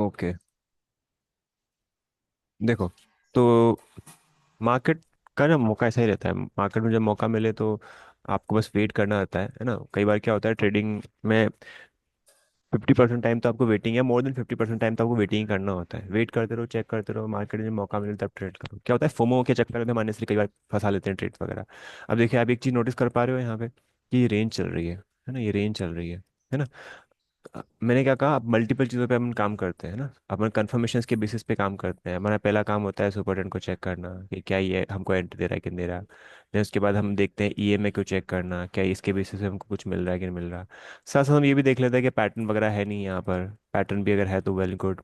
Okay. देखो, तो market का ना मौका ऐसा ही रहता है। मार्केट में जब मौका मिले तो आपको बस वेट करना रहता है ना। कई बार क्या होता है ट्रेडिंग में, 50% टाइम तो आपको वेटिंग, या मोर देन 50% टाइम तो आपको वेटिंग करना होता है। वेट करते रहो, चेक करते रहो, मार्केट में मौका मिले तब ट्रेड करो। क्या होता है, फोमो के चक्कर में हम इसलिए कई बार फंसा लेते हैं ट्रेड्स वगैरह। अब देखिए, आप एक चीज़ नोटिस कर पा रहे हो यहाँ पे कि ये रेंज चल रही है ना, ये रेंज चल रही है ना। मैंने क्या कहा, आप मल्टीपल चीज़ों पे अपन काम करते हैं ना, अपन कंफर्मेशन के बेसिस पे काम करते हैं। हमारा पहला काम होता है सुपर टेंड को चेक करना कि क्या ये हमको एंट्री दे रहा है कि नहीं दे रहा। फिर उसके बाद हम देखते हैं ईएमए को चेक करना, क्या इसके बेसिस पे हमको कुछ मिल रहा है कि नहीं मिल रहा। साथ साथ हम ये भी देख लेते हैं कि पैटर्न वगैरह है नहीं यहाँ पर। पैटर्न भी अगर है तो वेल गुड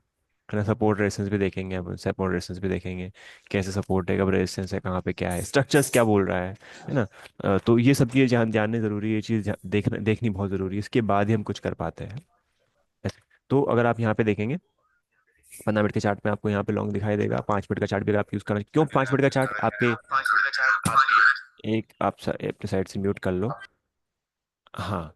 है ना। सपोर्ट रेजिस्टेंस भी देखेंगे, अपन सपोर्ट रेजिस्टेंस भी देखेंगे, कैसे सपोर्ट है, कब रेजिस्टेंस है, कहाँ पे क्या है, स्ट्रक्चर्स क्या बोल रहा है ना। तो ये सब चीज़ जानने ज़रूरी है, ये चीज़ देखनी बहुत ज़रूरी है, इसके बाद ही हम कुछ कर पाते हैं ऐसे। तो अगर आप यहाँ पे देखेंगे, 15 मिनट के चार्ट में आपको यहाँ पे लॉन्ग दिखाई देगा। 5 मिनट का चार्ट भी अगर आप यूज़ करना, क्यों 5 मिनट का चार्ट आपके, एक आप अपने साइड से म्यूट कर लो। हाँ,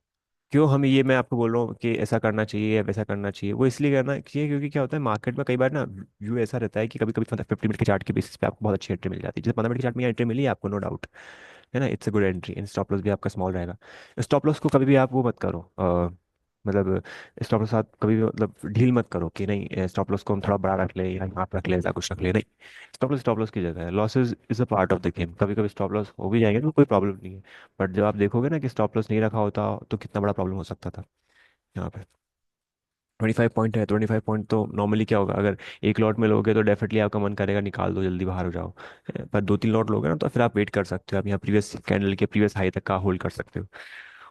क्यों हम ये मैं आपको बोल रहा हूँ कि ऐसा करना चाहिए या वैसा करना चाहिए, वो इसलिए करना चाहिए क्योंकि क्या होता है मार्केट में कई बार ना व्यू ऐसा रहता है कि कभी कभी 50 मिनट के चार्ट के बेसिस पे आपको बहुत अच्छी एंट्री मिल जाती है। जैसे 15 मिनट के चार्ट में एंट्री मिली है आपको, नो डाउट है ना, it's a good entry. In stop loss भी आपका स्मॉल रहेगा। स्टॉप लॉस को कभी भी आप वो मत करो, मतलब स्टॉप लॉस आप कभी भी मतलब ढील मत करो कि नहीं स्टॉप लॉस को हम थोड़ा बड़ा रख ले या यहाँ पे रख ले, ऐसा कुछ रख ले, नहीं। स्टॉप लॉस की जगह है, losses is a part of the game. कभी कभी स्टॉप लॉस हो भी जाएंगे तो कोई प्रॉब्लम नहीं है। बट जब आप देखोगे ना कि स्टॉप लॉस नहीं रखा होता तो कितना बड़ा प्रॉब्लम हो सकता था यहाँ पे। 25 पॉइंट है, 25 पॉइंट तो नॉर्मली क्या होगा, अगर एक लॉट में लोगे तो डेफिनेटली आपका मन करेगा निकाल दो, जल्दी बाहर हो जाओ। पर 2-3 लॉट लोगे ना तो फिर आप वेट कर सकते हो, आप यहाँ प्रीवियस कैंडल के प्रीवियस हाई तक का होल्ड कर सकते हो।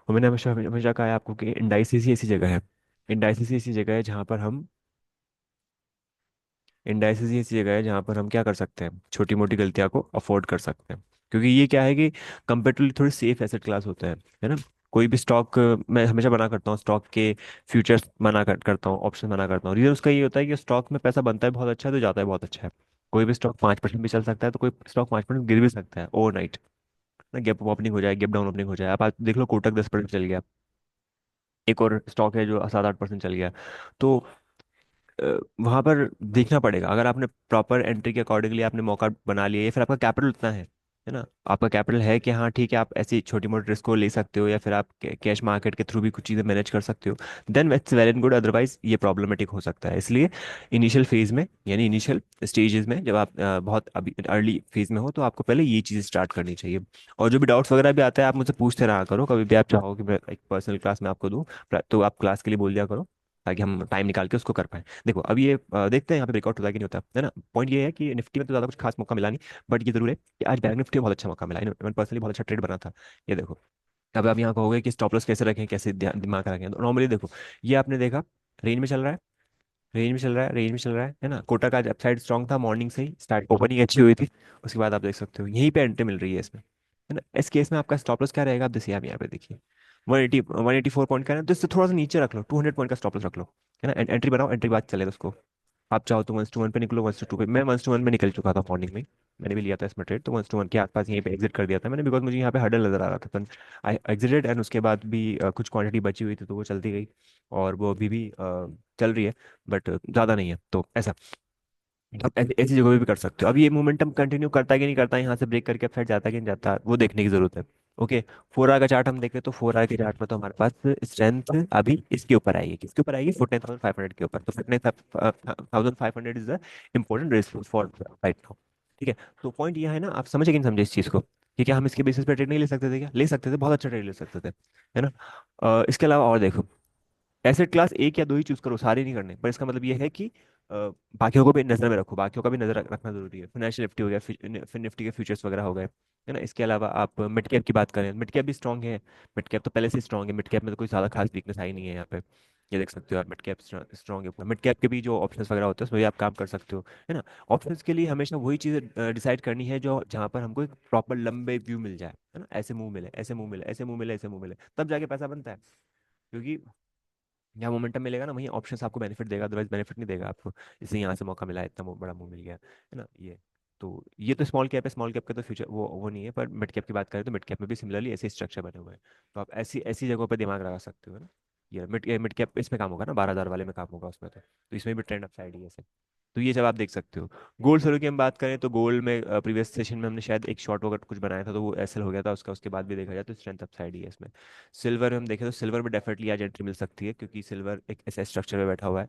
और मैंने हमेशा हमेशा कहा है आपको कि इंडाइसिस ही ऐसी जगह है, इंडाइसिस ही ऐसी जगह है जहाँ पर हम इंडाइसिस ही ऐसी जगह है जहाँ पर हम क्या कर सकते हैं, छोटी मोटी गलतियाँ को अफोर्ड कर सकते हैं। क्योंकि ये क्या है कि कंपेरेटिवली थोड़ी सेफ एसेट क्लास होता है ना। कोई भी स्टॉक मैं हमेशा मना करता हूँ, स्टॉक के फ्यूचर्स करता हूँ, ऑप्शन मना करता हूँ। रीजन उसका ये होता है कि स्टॉक में पैसा बनता है बहुत अच्छा है तो जाता है बहुत अच्छा है। कोई भी स्टॉक 5% भी चल सकता है, तो कोई स्टॉक 5% गिर भी सकता है ओवरनाइट ना। गैप ओपनिंग हो जाए, गैप डाउन ओपनिंग हो जाए, आप आज देख लो कोटक 10% चल गया। एक और स्टॉक है जो 7-8% चल गया। तो वहां पर देखना पड़ेगा, अगर आपने प्रॉपर एंट्री के अकॉर्डिंगली आपने मौका बना लिया, या फिर आपका कैपिटल उतना है ना, आपका कैपिटल है कि हाँ ठीक है आप ऐसी छोटी मोटी रिस्क को ले सकते हो, या फिर आप कैश मार्केट के थ्रू भी कुछ चीज़ें मैनेज कर सकते हो, then it's well and good. Otherwise ये प्रॉब्लमेटिक हो सकता है। इसलिए इनिशियल फेज में, यानी इनिशियल स्टेजेस में, जब आप बहुत अभी अर्ली फेज में हो, तो आपको पहले ये चीज़ स्टार्ट करनी चाहिए। और जो भी डाउट्स वगैरह भी आता है आप मुझसे पूछते रहा करो, कभी भी आप चाहो कि मैं एक पर्सनल क्लास में आपको दूँ, तो आप क्लास के लिए बोल दिया करो, ताकि हम टाइम निकाल के उसको कर पाए। देखो अब ये देखते हैं यहाँ पे ब्रेकआउट होता है कि नहीं होता है ना। पॉइंट ये है कि निफ्टी में तो ज़्यादा कुछ खास मौका मिला नहीं, बट ये जरूर है कि आज बैंक निफ्टी में बहुत अच्छा मौका मिला, मैंने पर्सनली बहुत अच्छा ट्रेड बना था। ये देखो, अब आप यहाँ कहोगे कि स्टॉप लॉस कैसे रखें, कैसे दिमाग रखें, तो नॉर्मली देखो, ये आपने देखा रेंज में चल रहा है, रेंज में चल रहा है ना। कोटा का आज अपसाइड स्ट्रॉन्ग था, मॉर्निंग से ही स्टार्ट ओपनिंग अच्छी हुई थी। उसके बाद आप देख सकते हो यहीं पे एंट्री मिल रही है इसमें, है ना। इस केस में आपका स्टॉप लॉस क्या रहेगा, आप जैसे आप यहाँ पे देखिए 184 पॉइंट का है ना, तो इससे थोड़ा सा नीचे रख लो, 200 पॉइंट का स्टॉप लॉस रख लो, है ना। एंट्री बनाओ, एंट्री बाद चलेगा उसको। आप चाहो तो 1:1 पे निकलो, 1:2 पे। मैं 1:1 में निकल चुका था मॉर्निंग में, मैंने भी लिया था इसमें ट्रेड, तो 1:1 के आसपास यहीं पे एग्जिट कर दिया था मैंने, बिकॉज मुझे यहाँ पे हडल नजर आ रहा था। तो आई एग्जिटेड, एंड उसके बाद भी कुछ क्वांटिटी बची हुई थी तो वो चलती गई, और वो अभी भी चल रही है, बट ज़्यादा नहीं है। तो ऐसा आप ऐसी जगह पे भी कर सकते हो। अब ये मोमेंटम कंटिन्यू करता है कि नहीं करता है, यहाँ से ब्रेक करके अपसाइड जाता है कि नहीं जाता, वो देखने की जरूरत है। ओके, 4 आवर का चार्ट हम देखें तो 4 आवर के चार्ट में तो हमारे पास स्ट्रेंथ अभी इसके ऊपर आएगी, किसके ऊपर आएगी, 49,500 के ऊपर। तो 49,500 is the important resistance for right now. ठीक है, तो पॉइंट ये है ना, आप समझे कि नहीं समझे इस चीज़ को, कि क्या हम इसके बेसिस पे ट्रेड नहीं ले सकते थे, क्या ले सकते थे, बहुत अच्छा ट्रेड ले सकते थे, है ना। इसके अलावा और देखो, एसेट क्लास एक या दो ही चूज करो, सारे नहीं करने, पर इसका मतलब ये है कि बाकियों को भी नजर में रखो, बाकियों का भी नजर रखना जरूरी है। फाइनेंशियल निफ्टी हो गया, फिर निफ्टी के फ्यूचर्स वगैरह हो गए, है ना। इसके अलावा आप मिड कैप की बात करें, मिड कैप भी स्ट्रॉन्ग है। मिड कैप तो पहले से स्ट्रॉन्ग है, मिड कैप में तो कोई ज्यादा खास वीकनेस आई नहीं है यहाँ पे। ये देख सकते हो आप, मिड कैप स्ट्रॉन्ग है। मिड कैप के भी जो ऑप्शंस वगैरह होते हैं उसमें भी आप काम कर सकते हो, है ना। ऑप्शंस के लिए हमेशा वही चीज़ डिसाइड करनी है जो जहाँ पर हमको एक प्रॉपर लंबे व्यू मिल जाए, है ना। ऐसे मुंह मिले, ऐसे मुंह मिले, ऐसे मुंह मिले, ऐसे मुंह मिले, तब जाके पैसा बनता है। क्योंकि जहाँ मोमेंटम मिलेगा ना वहीं ऑप्शंस आपको बेनिफिट देगा, अदरवाइज बेनिफिट नहीं देगा आपको। जैसे यहाँ से मौका मिला है, इतना बड़ा मूव मिल गया, है ना। तो ये तो स्मॉल कैप है, स्मॉल कैप का तो फ्यूचर वो नहीं है, पर मिड कैप की बात करें तो मिड कैप में भी सिमिलरली ऐसे स्ट्रक्चर बने हुए हैं। तो आप ऐसी ऐसी जगहों पर दिमाग लगा सकते हो, है ना। ये मिड कैप इसमें काम होगा ना, 12,000 वाले में काम होगा उसमें तो इसमें भी ट्रेंड अपसाइड ही है सर। तो ये सब आप देख सकते हो। गोल्ड सिल्वर की हम बात करें तो गोल्ड में प्रीवियस सेशन में हमने शायद एक शॉर्ट वगैरह कुछ बनाया था, तो वो एसएल हो गया था उसका, उसके बाद भी देखा जाए तो स्ट्रेंथ अपसाइड ही है इसमें। सिल्वर में हम देखें तो सिल्वर में डेफिनेटली आज एंट्री मिल सकती है, क्योंकि सिल्वर एक ऐसे स्ट्रक्चर में बैठा हुआ है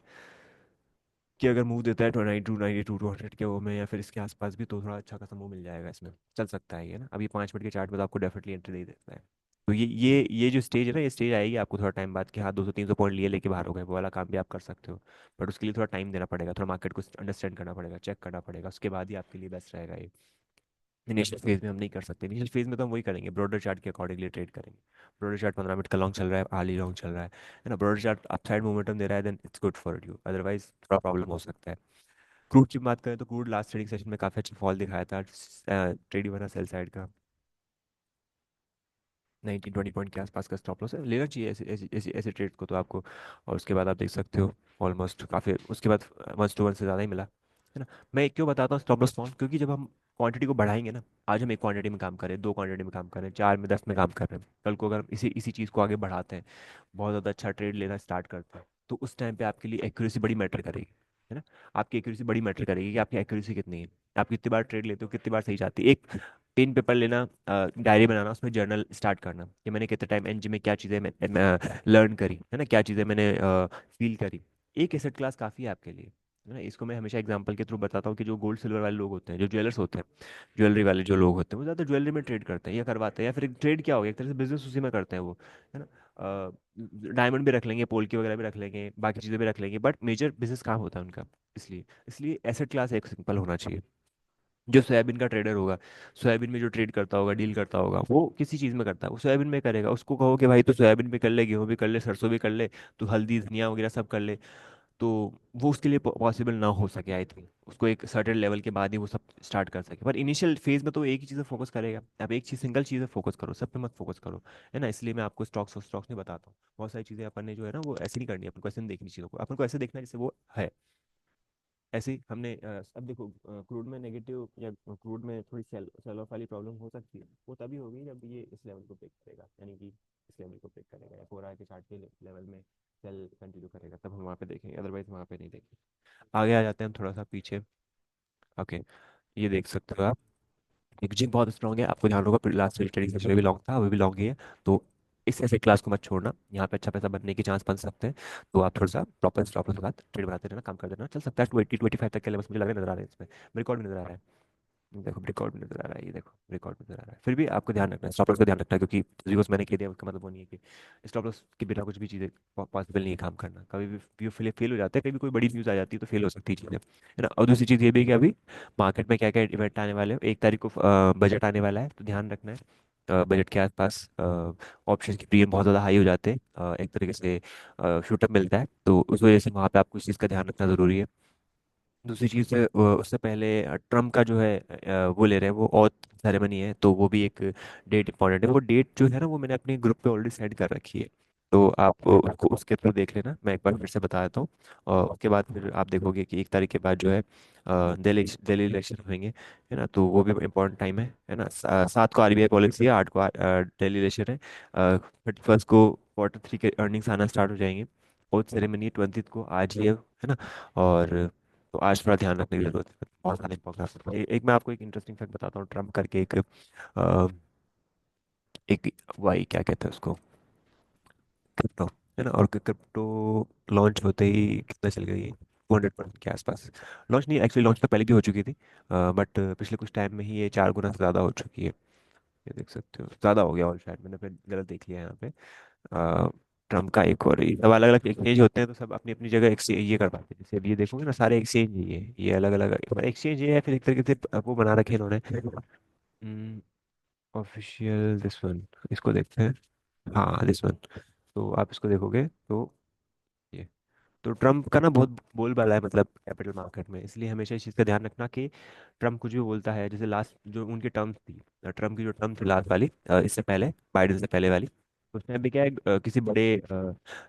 कि अगर मूव देता है 92 92 200 के वो में या फिर इसके आसपास भी, तो थोड़ा अच्छा खासा मूव मिल जाएगा इसमें। चल सकता है ये ना, अभी 5 मिनट के चार्ट में तो आपको डेफिनेटली एंट्री नहीं देता है। तो ये जो स्टेज है ना, ये स्टेज आएगी आपको थोड़ा टाइम बाद कि हाँ 200 300 पॉइंट लिए लेके बाहर हो गए, वो वाला काम भी आप कर सकते हो। बट उसके लिए थोड़ा टाइम देना पड़ेगा, थोड़ा मार्केट को अंडरस्टैंड करना पड़ेगा, चेक करना पड़ेगा, उसके बाद ही आपके लिए बेस्ट रहेगा ये। इनिशियल फेज में हम नहीं कर सकते, इनिशियल फेज में तो हम वही करेंगे, ब्रॉडर चार्ट के अकॉर्डिंगली ट्रेड करेंगे। ब्रॉडर चार्ट 15 मिनट का लॉन्ग चल रहा है, हाली लॉन्ग चल रहा है ना, ब्रॉडर चार्ट अपसाइड मोमेंटम दे रहा है, then it's good for you, otherwise थोड़ा प्रॉब्लम हो सकता है। क्रूड की बात करें तो क्रूड लास्ट ट्रेडिंग सेशन में काफी अच्छा फॉल दिखाया था, ट्रेड बना सेल साइड का, 19 20 पॉइंट के आसपास का स्टॉप लॉस है, लेना चाहिए ऐसे ऐसे ऐसे ऐसे ट्रेड को तो आपको। और उसके बाद आप देख सकते हो ऑलमोस्ट काफ़ी उसके बाद 1:1 से ज़्यादा ही मिला, है ना। मैं क्यों बताता हूँ स्टॉप लॉस फॉर्म, क्योंकि जब हम क्वांटिटी को बढ़ाएंगे ना, आज हम एक क्वांटिटी में काम करें, दो क्वांटिटी में काम करें, 4 में 10 में काम कर रहे हैं, कल को अगर हम इसी इसी चीज़ को आगे बढ़ाते हैं, बहुत ज़्यादा अच्छा ट्रेड लेना स्टार्ट करते हैं, तो उस टाइम पे आपके लिए एक्यूरेसी बड़ी मैटर करेगी, है ना। आपकी एक्यूरेसी बड़ी मैटर करेगी कि आपकी एक्यूरेसी कितनी है, आप कितनी बार ट्रेड लेते हो, कितनी बार सही जाती है। एक पेन पेपर लेना, डायरी बनाना, उसमें जर्नल स्टार्ट करना कि मैंने कितने टाइम एनजी में क्या चीज़ें मैं लर्न करी, है ना, क्या चीज़ें मैंने फील करी। एक एसेट क्लास काफ़ी है आपके लिए, है ना। इसको मैं हमेशा एग्जांपल के थ्रू बताता हूँ कि जो गोल्ड सिल्वर वाले लोग होते हैं, जो ज्वेलर्स होते हैं, ज्वेलरी वाले जो लोग होते हैं, वो ज़्यादा ज्वेलरी में ट्रेड करते हैं या करवाते हैं, या फिर ट्रेड क्या हो गया, एक तरह से बिजनेस उसी में करते हैं वो, है ना। डायमंड भी रख लेंगे, पोल्की वगैरह भी रख लेंगे, बाकी चीज़ें भी रख लेंगे, बट मेजर बिजनेस काम होता है उनका। इसलिए इसलिए एसेट क्लास एक सिंपल होना चाहिए। जो सोयाबीन का ट्रेडर होगा, सोयाबीन में जो ट्रेड करता होगा, डील करता होगा, वो किसी चीज़ में करता है, वो सोयाबीन में करेगा। उसको कहो कि भाई तो सोयाबीन भी कर ले, गेहूं भी कर ले, सरसों भी कर ले, तो हल्दी धनिया वगैरह सब कर ले, तो वो उसके लिए पॉसिबल ना हो सके, आई थिंक उसको एक सर्टेन लेवल के बाद ही वो सब स्टार्ट कर सके। पर इनिशियल फेज में तो एक ही चीज़ फोकस करेगा, आप एक चीज़ सिंगल चीज़ फोकस करो, सब पे मत फोकस करो, है ना। इसलिए मैं आपको स्टॉक्स और स्टॉक्स नहीं बताता हूँ, बहुत सारी चीज़ें अपन ने जो है ना वो ऐसे नहीं करनी है, अपन को ऐसे नहीं देखनी चीज़ों को, अपन को ऐसे देखना है जैसे वो है। ऐसे ही हमने अब देखो क्रूड में नेगेटिव या क्रूड में थोड़ी सेल ऑफ वाली प्रॉब्लम हो सकती है, वो तभी होगी जब ये इस लेवल को ब्रेक करेगा, यानी कि इस लेवल को ब्रेक करेगा या 4 आवर के चार्ट के लेवल में सेल कंटिन्यू करेगा, तब हम वहाँ पे देखेंगे, अदरवाइज वहाँ पे नहीं देखेंगे। आगे आ जाते हैं हम थोड़ा सा पीछे। ओके, ये देख सकते हो आप, एक जिम बहुत स्ट्रॉन्ग है, आपको ध्यान होगा लास्ट ट्रेडिंग सेशन में भी लॉन्ग था, अभी भी लॉन्ग ही है। तो इस ऐसे क्लास को मत छोड़ना, यहाँ पे अच्छा पैसा बनने के चांस बन सकते हैं। तो आप थोड़ा सा प्रॉपर स्टॉप लॉस के साथ ट्रेड बनाते रहना, काम करते रहना, चल सकता है 20 25 तक के लेवल्स मुझे लग रहा है, नजर आ रहे हैं इसमें, रिकॉर्ड भी नजर आ रहा है। देखो रिकॉर्ड नजर आ रहा है, ये देखो रिकॉर्ड नजर आ रहा है। फिर भी आपको ध्यान रखना है, स्टॉप लॉस का ध्यान रखना है, क्योंकि रिकॉर्ड मैंने कह दिया उसका मतलब वो नहीं है कि स्टॉप लॉस के बिना कुछ भी चीज़ें पॉसिबल नहीं है काम करना। कभी भी व्यू फेल हो जाता है, कभी कोई बड़ी न्यूज़ आ जाती है तो फेल हो सकती है चीज़ें, है ना। और दूसरी चीज़ ये भी है कि अभी मार्केट में क्या क्या इवेंट आने वाले हैं, 1 तारीख को बजट आने वाला है, तो ध्यान रखना है। बजट के आसपास ऑप्शन के प्रीमियम बहुत ज़्यादा हाई हो जाते हैं, एक तरीके से शूटअप मिलता है, तो उस वजह से वहाँ पे आपको इस चीज़ का ध्यान रखना ज़रूरी है। दूसरी चीज़ उससे पहले ट्रम्प का जो है वो ले रहे हैं, वो ऑथ सेरेमनी है, तो वो भी एक डेट इंपॉर्टेंट है। वो डेट जो है ना वो मैंने अपने ग्रुप पे ऑलरेडी सेंड कर रखी है, तो आप उसको उसके थ्रू देख लेना, मैं एक बार फिर से बता देता हूँ। और उसके बाद फिर आप देखोगे कि 1 तारीख के बाद जो है दिल्ली दिल्ली इलेक्शन होंगे, है ना, तो वो भी इम्पोर्टेंट टाइम है ना। 7 को आरबीआई पॉलिसी है, 8 को दिल्ली इलेक्शन है, 31 को Q3 के अर्निंग्स आना स्टार्ट हो जाएंगे, ओथ सेरेमनी 20 को आज ही है ना। और तो आज थोड़ा ध्यान रखने की जरूरत है, बहुत सारे इम्पोर्टेंट एक मैं आपको एक इंटरेस्टिंग फैक्ट बताता हूँ, ट्रम्प करके अ, एक वाई क्या कहते हैं उसको, क्रिप्टो, है ना। और क्रिप्टो लॉन्च होते ही कितना चल गई, 200% के आसपास। लॉन्च नहीं, एक्चुअली लॉन्च तो पहले भी हो चुकी थी, बट पिछले कुछ टाइम में ही ये 4 गुना से ज़्यादा हो चुकी है। ये देख सकते हो, ज़्यादा हो गया, और शायद मैंने फिर गलत देख लिया है यहाँ पे। ट्रम्प का एक और ये सब अलग अलग एक्सचेंज होते हैं, तो सब अपनी अपनी जगह एक्सचेंज ये कर पाते हैं, जैसे अब ये देखोगे ना सारे एक्सचेंज ही है, ये अलग अलग एक्सचेंज ये है, फिर एक तरीके से वो बना रखे इन्होंने ऑफिशियल दिस वन, इसको देखते हैं, हाँ दिस वन। तो आप इसको देखोगे तो ये, तो ट्रम्प का ना बहुत बोलबाला है मतलब कैपिटल मार्केट में, इसलिए हमेशा इस चीज़ का ध्यान रखना कि ट्रम्प कुछ भी बोलता है, जैसे लास्ट जो उनकी टर्म्स थी, ट्रम्प की जो टर्म थी लास्ट वाली, इससे पहले बाइडेन से पहले वाली, उसमें भी क्या है, किसी बड़े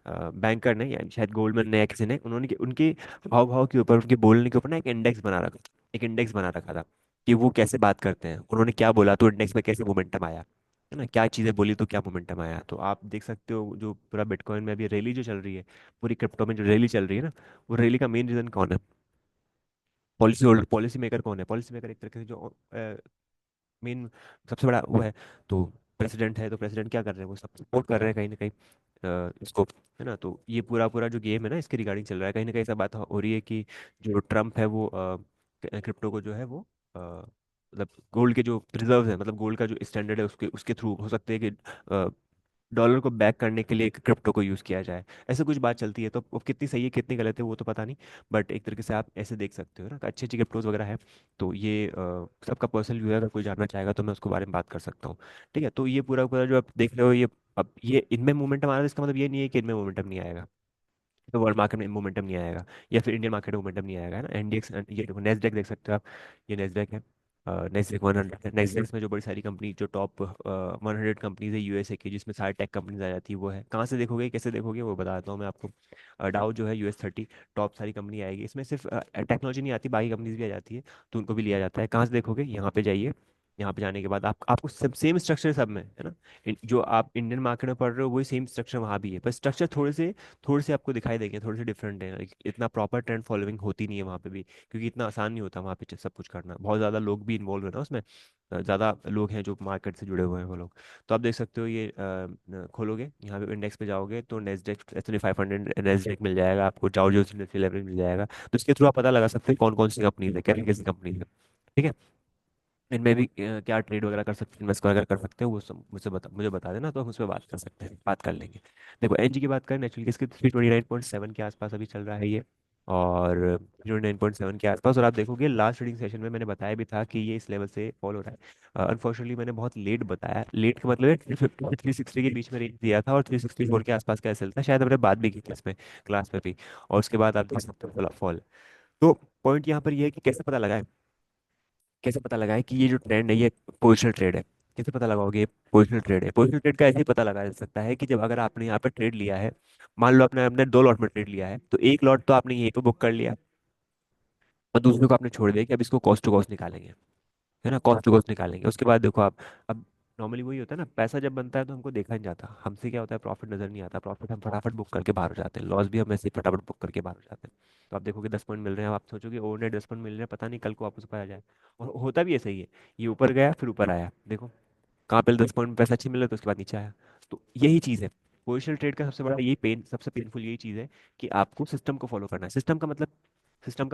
बैंकर ने या शायद गोल्डमैन ने या किसी ने, उन्होंने उनके हाव भाव के ऊपर, उनके बोलने के ऊपर ना एक इंडेक्स बना रखा था, एक इंडेक्स बना रखा था कि वो कैसे बात करते हैं, उन्होंने क्या बोला तो इंडेक्स में कैसे मोमेंटम आया। है ना, क्या चीज़ें बोली तो क्या मोमेंटम आया। तो आप देख सकते हो जो पूरा बिटकॉइन में अभी रैली जो चल रही है, पूरी क्रिप्टो में जो रैली चल रही है ना, वो रैली का मेन रीजन कौन है? पॉलिसी होल्डर, पॉलिसी मेकर कौन है? पॉलिसी मेकर एक तरीके से जो मेन सबसे बड़ा वो है, तो प्रेसिडेंट है। तो प्रेसिडेंट क्या कर रहे हैं, वो सब सपोर्ट कर रहे हैं कहीं ना कहीं इसको, है ना। तो ये पूरा पूरा जो गेम है ना, इसके रिगार्डिंग चल रहा है। कहीं ना कहीं ऐसा बात हो रही है कि जो ट्रम्प है वो क्रिप्टो को जो है वो मतलब गोल्ड के जो रिजर्व है, मतलब गोल्ड का जो स्टैंडर्ड है उसके उसके थ्रू हो सकते हैं कि डॉलर को बैक करने के लिए क्रिप्टो को यूज़ किया जाए। ऐसे कुछ बात चलती है, तो वो कितनी सही है कितनी गलत है वो तो पता नहीं, बट एक तरीके से आप ऐसे देख सकते हो ना कि अच्छी अच्छी क्रिप्टोज वगैरह है। तो ये सबका पर्सनल व्यू है, अगर कोई जानना चाहेगा तो मैं उसके बारे में बात कर सकता हूँ। ठीक है, तो ये पूरा पूरा जो आप देख रहे हो ये, अब ये इनमें मोमेंटम आ रहा है, इसका मतलब ये नहीं है कि इनमें मोमेंटम नहीं आएगा, तो वर्ल्ड मार्केट में मोमेंटम नहीं आएगा, या फिर इंडियन मार्केट में मोमेंटम नहीं आएगा, है ना। एनडीएक्स, ये देखो नेस्डेक देख सकते हो आप, ये नेस्डेक है, नेस्डेक 100 है। नेस्डेक में जो बड़ी सारी कंपनी, जो टॉप 100 कंपनीज है यूएसए की, जिसमें सारी टेक कंपनीज आ जाती है, वो है। कहाँ से देखोगे कैसे देखोगे वो बता देता हूँ मैं आपको। डाउ जो है US 30, टॉप सारी कंपनी आएगी इसमें, सिर्फ टेक्नोलॉजी नहीं आती, बाकी कंपनीज भी आ जाती है, तो उनको भी लिया जाता है। कहाँ से देखोगे, यहाँ पे जाइए, यहाँ पे जाने के बाद आप आपको सब सेम स्ट्रक्चर सब में, है ना। जो आप इंडियन मार्केट में पढ़ रहे हो वही सेम स्ट्रक्चर वहाँ भी है, पर स्ट्रक्चर थोड़े से आपको दिखाई देंगे, थोड़े से डिफरेंट है। इतना प्रॉपर ट्रेंड फॉलोइंग होती नहीं है वहाँ पे भी, क्योंकि इतना आसान नहीं होता वहाँ पे सब कुछ करना, बहुत ज़्यादा लोग भी इन्वॉल्व है ना उसमें। ज़्यादा लोग हैं जो मार्केट से जुड़े हुए हैं वो लोग। तो आप देख सकते हो ये खोलोगे यहाँ पे इंडेक्स पे जाओगे तो नेस्डेक S&P 500 नेस्डेक मिल जाएगा आपको, डाउ जोन्स इंडस्ट्रियल एवरेज मिल जाएगा। तो इसके थ्रू आप पता लगा सकते हैं कौन कौन सी कंपनी है, कैसी कैसी कंपनी है। ठीक है, इनमें भी क्या ट्रेड वगैरह कर सकते हैं, इन्वेस्ट वगैरह कर सकते हैं, वो सब मुझे बता देना, तो हम उस पर बात कर सकते हैं, बात कर लेंगे। देखो एनजी की बात करें, नेचुरली इसके 329.7 के आसपास अभी चल रहा है ये, और 329.7 के आसपास। और आप देखोगे लास्ट ट्रेडिंग सेशन में मैंने बताया भी था कि ये इस लेवल से फॉलो हो रहा है। अनफॉर्चुनेटली मैंने बहुत लेट बताया, लेट का मतलब है 350 से 360 के बीच में रेंज दिया था, और 364 के आसपास का एसएल था, शायद हमने बात भी की थी इसमें क्लास में भी। और उसके बाद आप देख सकते हो फॉल। तो पॉइंट यहाँ पर ये है कि कैसे पता लगा, कैसे पता लगाए कि ये जो ट्रेंड है ये पोजिशनल ट्रेड है। कैसे पता लगाओगे ये पोजिशनल ट्रेड है? पोजिशनल ट्रेड का ऐसे ही पता लगाया जा सकता है कि जब अगर आपने यहाँ पे ट्रेड लिया है, मान लो आपने अपने 2 लॉट में ट्रेड लिया है, तो एक लॉट तो आपने यहीं पे बुक कर लिया, और दूसरे को आपने छोड़ दिया कि अब इसको कॉस्ट टू कॉस्ट निकालेंगे, है ना, कॉस्ट टू कॉस्ट निकालेंगे। उसके बाद देखो आप, अब नॉर्मली वही होता है ना, पैसा जब बनता है तो हमको देखा नहीं जाता, हमसे क्या होता है, प्रॉफिट नजर नहीं आता, प्रॉफिट हम फटाफट बुक करके बाहर हो जाते हैं, लॉस भी हम ऐसे ही फटाफट बुक करके बाहर हो जाते हैं। तो आप देखोगे 10 पॉइंट मिल रहे हैं, अब आप सोचोगे ओवरनाइट 10 पॉइंट मिल रहे हैं, पता नहीं कल को वापस ऊपर आ जाए, और होता भी ऐसा ही है। ये ऊपर गया फिर ऊपर आया, देखो कहाँ पहले 10 पॉइंट में पैसा अच्छी मिला तो उसके बाद नीचे आया। तो यही चीज़ है, पोजिशनल ट्रेड का सबसे बड़ा यही पेन, सबसे पेनफुल यही चीज़ है कि आपको सिस्टम को फॉलो करना है। सिस्टम का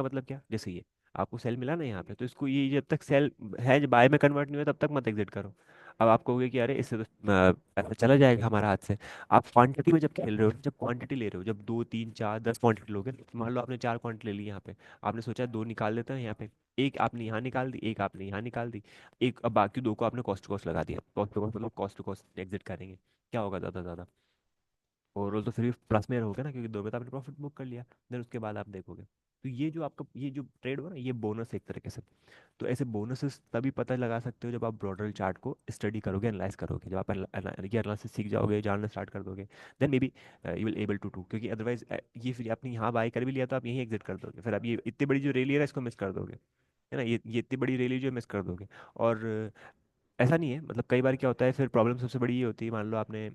मतलब क्या, जैसे ये आपको सेल मिला ना यहाँ पे, तो इसको ये जब तक सेल है बाय में कन्वर्ट नहीं हुआ तब तक मत एग्जिट करो। अब आप कहोगे कि अरे इससे तो पैसा चला जाएगा हमारा हाथ से। आप क्वांटिटी में जब खेल रहे हो, जब क्वांटिटी ले रहे हो, जब 2 3 4 10 क्वांटिटी लोगे, मान लो आपने 4 क्वांटिटी ले ली यहाँ पे, आपने सोचा 2 निकाल देते हैं यहाँ पे, एक आपने यहाँ निकाल दी, एक आपने यहाँ निकाल दी, एक, अब बाकी 2 को आपने कॉस्ट टू कॉस्ट लगा दिया, कॉस्ट टू कॉस्ट मतलब कॉस्ट टू कॉस्ट एग्जिट करेंगे, क्या होगा ज़्यादा से ज़्यादा, ओवरऑल तो फिर भी प्लस में रहोगे ना, क्योंकि 2 में तो आपने प्रॉफिट बुक कर लिया। देन उसके बाद आप देखोगे, तो ये जो आपका ये जो ट्रेड हो ना, ये बोनस एक तरीके से। तो ऐसे बोनसेस तभी पता लगा सकते हो जब आप ब्रॉडर चार्ट को स्टडी करोगे, एनालाइज करोगे, जब आप ये एनालिसिस सीख जाओगे, जानना स्टार्ट कर दोगे, then maybe you will able to do. क्योंकि अदरवाइज ये फिर आपने यहाँ बाय कर भी लिया तो आप यहीं एग्जिट कर दोगे, फिर आप ये इतनी बड़ी जो रैली है ना इसको मिस कर दोगे, है ना, ये इतनी बड़ी रैली जो मिस कर दोगे। और ऐसा नहीं है, मतलब कई बार क्या होता है, फिर प्रॉब्लम सबसे बड़ी ये होती है, मान लो आपने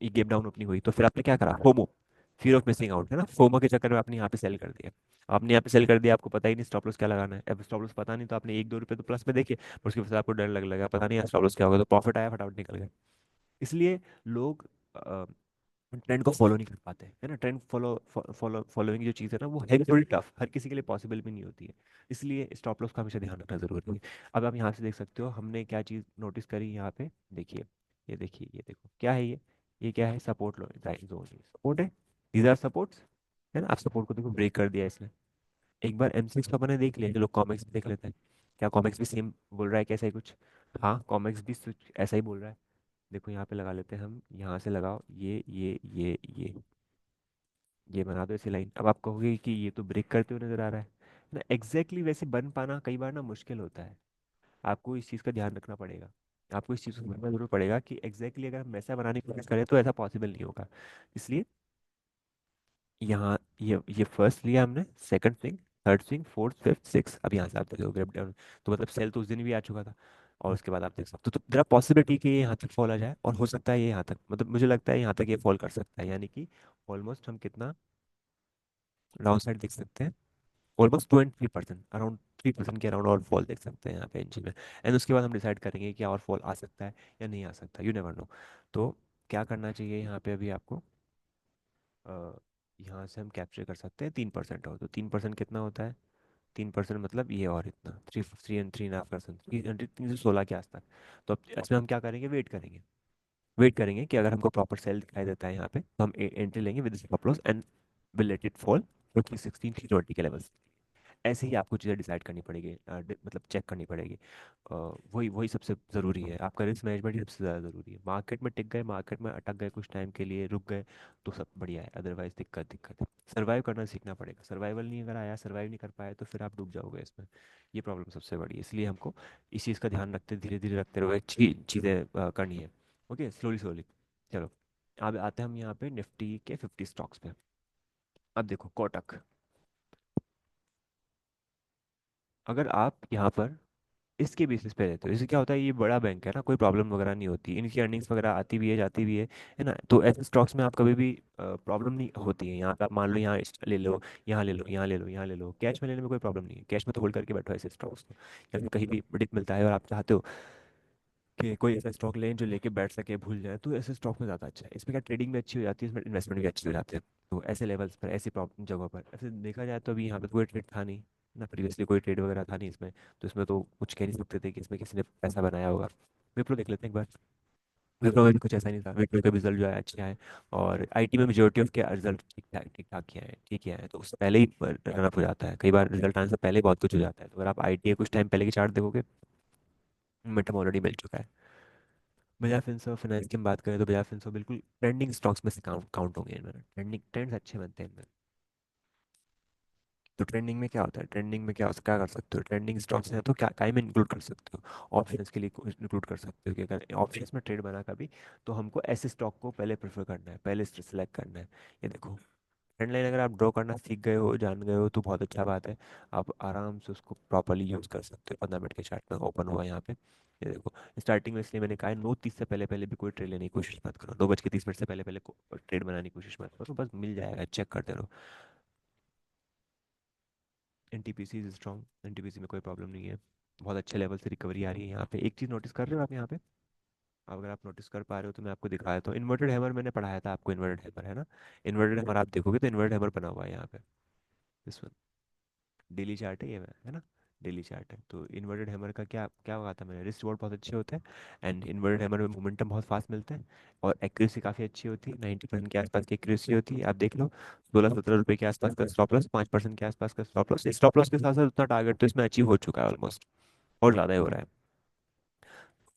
ये गेप डाउन ओपनिंग हुई, तो फिर आपने क्या करा, FOMO, fear of missing out, है ना, फोमो के चक्कर में आपने यहाँ पे सेल कर दिया। आपने यहाँ पे सेल कर दिया, आपको पता ही नहीं स्टॉप लॉस क्या लगाना है, अब स्टॉप लॉस पता नहीं तो आपने 1 2 रुपए तो प्लस में देखे, पर उसके बाद आपको डर लग लगा, पता नहीं स्टॉप लॉस क्या होगा, तो प्रॉफिट आया फटाफट निकल गया। इसलिए लोग ट्रेंड को फॉलो नहीं कर पाते, है ना। ट्रेंड फॉलोइंग जो चीज़ है ना, वो है भी थोड़ी टफ, हर किसी के लिए पॉसिबल भी नहीं होती है। इसलिए स्टॉप लॉस का हमेशा ध्यान रखना जरूरी है। अब आप यहाँ से देख सकते हो हमने क्या चीज़ नोटिस करी यहाँ पे, देखिए, ये देखिए, ये देखो क्या है ये क्या है, सपोर्ट लो जोन, सपोर्ट है, दीज आर सपोर्ट्स, है ना। आप सपोर्ट को देखो ब्रेक कर दिया इसने। एक बार M6 को अपने देख लिया, जो लोग कॉमिक्स देख लेते हैं, क्या कॉमिक्स भी सेम बोल रहा है कैसा ही कुछ? हाँ, कॉमिक्स भी ऐसा ही बोल रहा है। देखो यहाँ पे लगा लेते हैं हम, यहाँ से लगाओ ये बना दो ऐसी लाइन। अब आप कहोगे कि ये तो ब्रेक करते हुए नजर आ रहा है ना, एग्जैक्टली वैसे बन पाना कई बार ना मुश्किल होता है। आपको इस चीज़ का ध्यान रखना पड़ेगा, आपको इस चीज़ को समझना जरूर पड़ेगा कि एग्जैक्टली अगर हम वैसा बनाने की कोशिश करें तो ऐसा पॉसिबल नहीं होगा। इसलिए यहाँ ये फर्स्ट लिया हमने, second swing, third swing, fourth fifth six, अब यहाँ से आप देखोगे ग्रेप डाउन, तो मतलब सेल तो उस दिन भी आ चुका था। और उसके बाद आप देख सकते हो, तो देर पॉसिबिलिटी कि ये यहाँ तक फॉल आ जाए, और हो सकता है ये यहाँ तक, मतलब मुझे लगता है यहाँ तक ये फॉल कर सकता है, यानी कि ऑलमोस्ट हम कितना डाउन साइड देख सकते हैं, ऑलमोस्ट 23%, अराउंड 3% के अराउंड और फॉल देख सकते हैं यहाँ पे एनजी में। एंड उसके बाद हम डिसाइड करेंगे कि और फॉल आ सकता है या नहीं आ सकता, यू नेवर नो। तो क्या करना चाहिए यहाँ पे अभी आपको, अ, यहाँ से हम कैप्चर कर सकते हैं 3% और, तो 3% कितना होता है, 3% मतलब ये और इतना 3.5%, 316 के आसपास। तो अब इसमें हम क्या करेंगे, वेट करेंगे, वेट करेंगे कि अगर हमको प्रॉपर सेल दिखाई देता है यहाँ पे, तो हम एंट्री लेंगे with stop loss and will let it fall to 316 320 के लेवल्स। ऐसे ही आपको चीज़ें डिसाइड करनी पड़ेगी, मतलब चेक करनी पड़ेगी। वही वही सबसे ज़रूरी है, आपका रिस्क मैनेजमेंट ही सबसे ज़्यादा ज़रूरी है। मार्केट में टिक गए, मार्केट में अटक गए, कुछ टाइम के लिए रुक गए, तो सब बढ़िया है, अदरवाइज दिक्कत दिक्कत है। सर्वाइव करना सीखना पड़ेगा, सर्वाइवल नहीं अगर आया, सर्वाइव नहीं कर पाए, तो फिर आप डूब जाओगे इसमें। ये प्रॉब्लम सबसे बड़ी है, इसलिए हमको इस चीज़ का ध्यान रखते धीरे धीरे रखते हुए चीज़ें करनी है। Okay, slowly slowly. चलो, अब आते हैं हम यहाँ पे निफ्टी के 50 स्टॉक्स पे। अब देखो कोटक, अगर आप यहाँ पर इसके बेसिस पे रहते हो, इससे क्या होता है, ये बड़ा बैंक है ना, कोई प्रॉब्लम वगैरह नहीं होती, इनकी अर्निंग्स वगैरह आती भी है जाती भी है ना, तो ऐसे स्टॉक्स में आप कभी भी प्रॉब्लम नहीं होती है। यहाँ पे आप मान लो यहाँ ले लो, यहाँ ले लो, यहाँ ले लो, यहाँ ले लो, कैश में लेने में कोई प्रॉब्लम नहीं है, कैश में तो होल्ड करके बैठो ऐसे स्टॉक्स को। या फिर कहीं भी डिप मिलता है और आप चाहते हो कि कोई ऐसा स्टॉक लें जो लेके बैठ सके, भूल जाए, तो ऐसे स्टॉक में ज़्यादा अच्छा है। इसमें क्या ट्रेडिंग भी अच्छी हो जाती है, इसमें इन्वेस्टमेंट भी अच्छी हो जाती है। तो ऐसे लेवल्स पर, ऐसी प्रॉब्लम जगह पर, ऐसे देखा जाए तो अभी यहाँ पे कोई ट्रेड था नहीं ना, प्रीवियसली कोई ट्रेड वगैरह था नहीं इसमें, तो इसमें तो कुछ कह नहीं सकते थे कि इसमें किसी ने पैसा बनाया होगा। विप्रो देख लेते हैं एक बार, विप्रो में भी कुछ ऐसा नहीं था, विप्रो के रिजल्ट जो है अच्छे आए, और आईटी में मेजोरिटी ऑफ के रिजल्ट ठीक ठाक किया है, ठीक किया है, तो उससे पहले ही रनअप हो जाता है, कई बार रिजल्ट आने से पहले ही बहुत कुछ हो जाता है। तो अगर आप आईटी के कुछ टाइम पहले की चार्ट देखोगे, मिटम ऑलरेडी मिल चुका है। बजाज फिंसर्व फाइनेंस की हम बात करें, तो बजाज फिंसर्व बिल्कुल ट्रेंडिंग स्टॉक्स में से काउंट काउंट होंगे इनमें, ट्रेंडिंग ट्रेंड्स अच्छे बनते हैं इनमें। तो ट्रेंडिंग में क्या होता है, ट्रेंडिंग में क्या कर सकते हो, ट्रेंडिंग स्टॉक्स हैं तो क्या टाइम में इंक्लूड कर सकते हो, ऑप्शंस के लिए इंक्लूड कर सकते हो कि अगर ऑप्शंस में ट्रेड बना कभी, तो हमको ऐसे स्टॉक को पहले प्रेफर करना है, पहले सेलेक्ट करना है। ये देखो, ट्रेंड लाइन अगर आप ड्रॉ करना सीख गए हो, जान गए हो, तो बहुत अच्छा बात है। आप आराम से उसको प्रॉपरली यूज़ कर सकते हो। 15 मिनट के चार्ट में ओपन हुआ यहाँ पे, ये देखो, स्टार्टिंग में इसलिए मैंने कहा है 9:30 से पहले पहले भी कोई ट्रेड लेने की कोशिश मत करो, 9:30 से पहले पहले ट्रेड बनाने की कोशिश मत करो, बस मिल जाएगा, चेक करते रहो। एनटीपीसी इज स्ट्रॉन्ग, एनटीपीसी में कोई प्रॉब्लम नहीं है, बहुत अच्छे लेवल से रिकवरी आ रही है यहाँ पे। एक चीज़ नोटिस कर रहे हो आप यहाँ पे, अगर आप नोटिस कर पा रहे हो तो मैं आपको दिखाया, तो इन्वर्टेड हैमर मैंने पढ़ाया था आपको, इन्वर्टेड हैमर है ना, इन्वर्टेड हैमर आप देखोगे तो इन्वर्टेड हैमर बना हुआ है यहाँ पे, इस डेली चार्ट है ये, है ना, डेली चार्ट है। तो इन्वर्टेड हैमर का क्या क्या कहा था मैंने, रिस्ट रिवॉर्ड बहुत अच्छे होते हैं, एंड इन्वर्टेड हैमर में मोमेंटम बहुत फास्ट मिलता है, और एक्यूरेसी काफ़ी अच्छी होती है, 90% के आसपास की एक्यूरेसी होती है। आप देख लो, 16-17 रुपये के आसपास का स्टॉप लॉस, 5% के आसपास का स्टॉप लॉस, स्टॉप लॉस के साथ साथ उतना टारगेट तो इसमें अचीव हो चुका है ऑलमोस्ट, और ज़्यादा ही हो रहा है।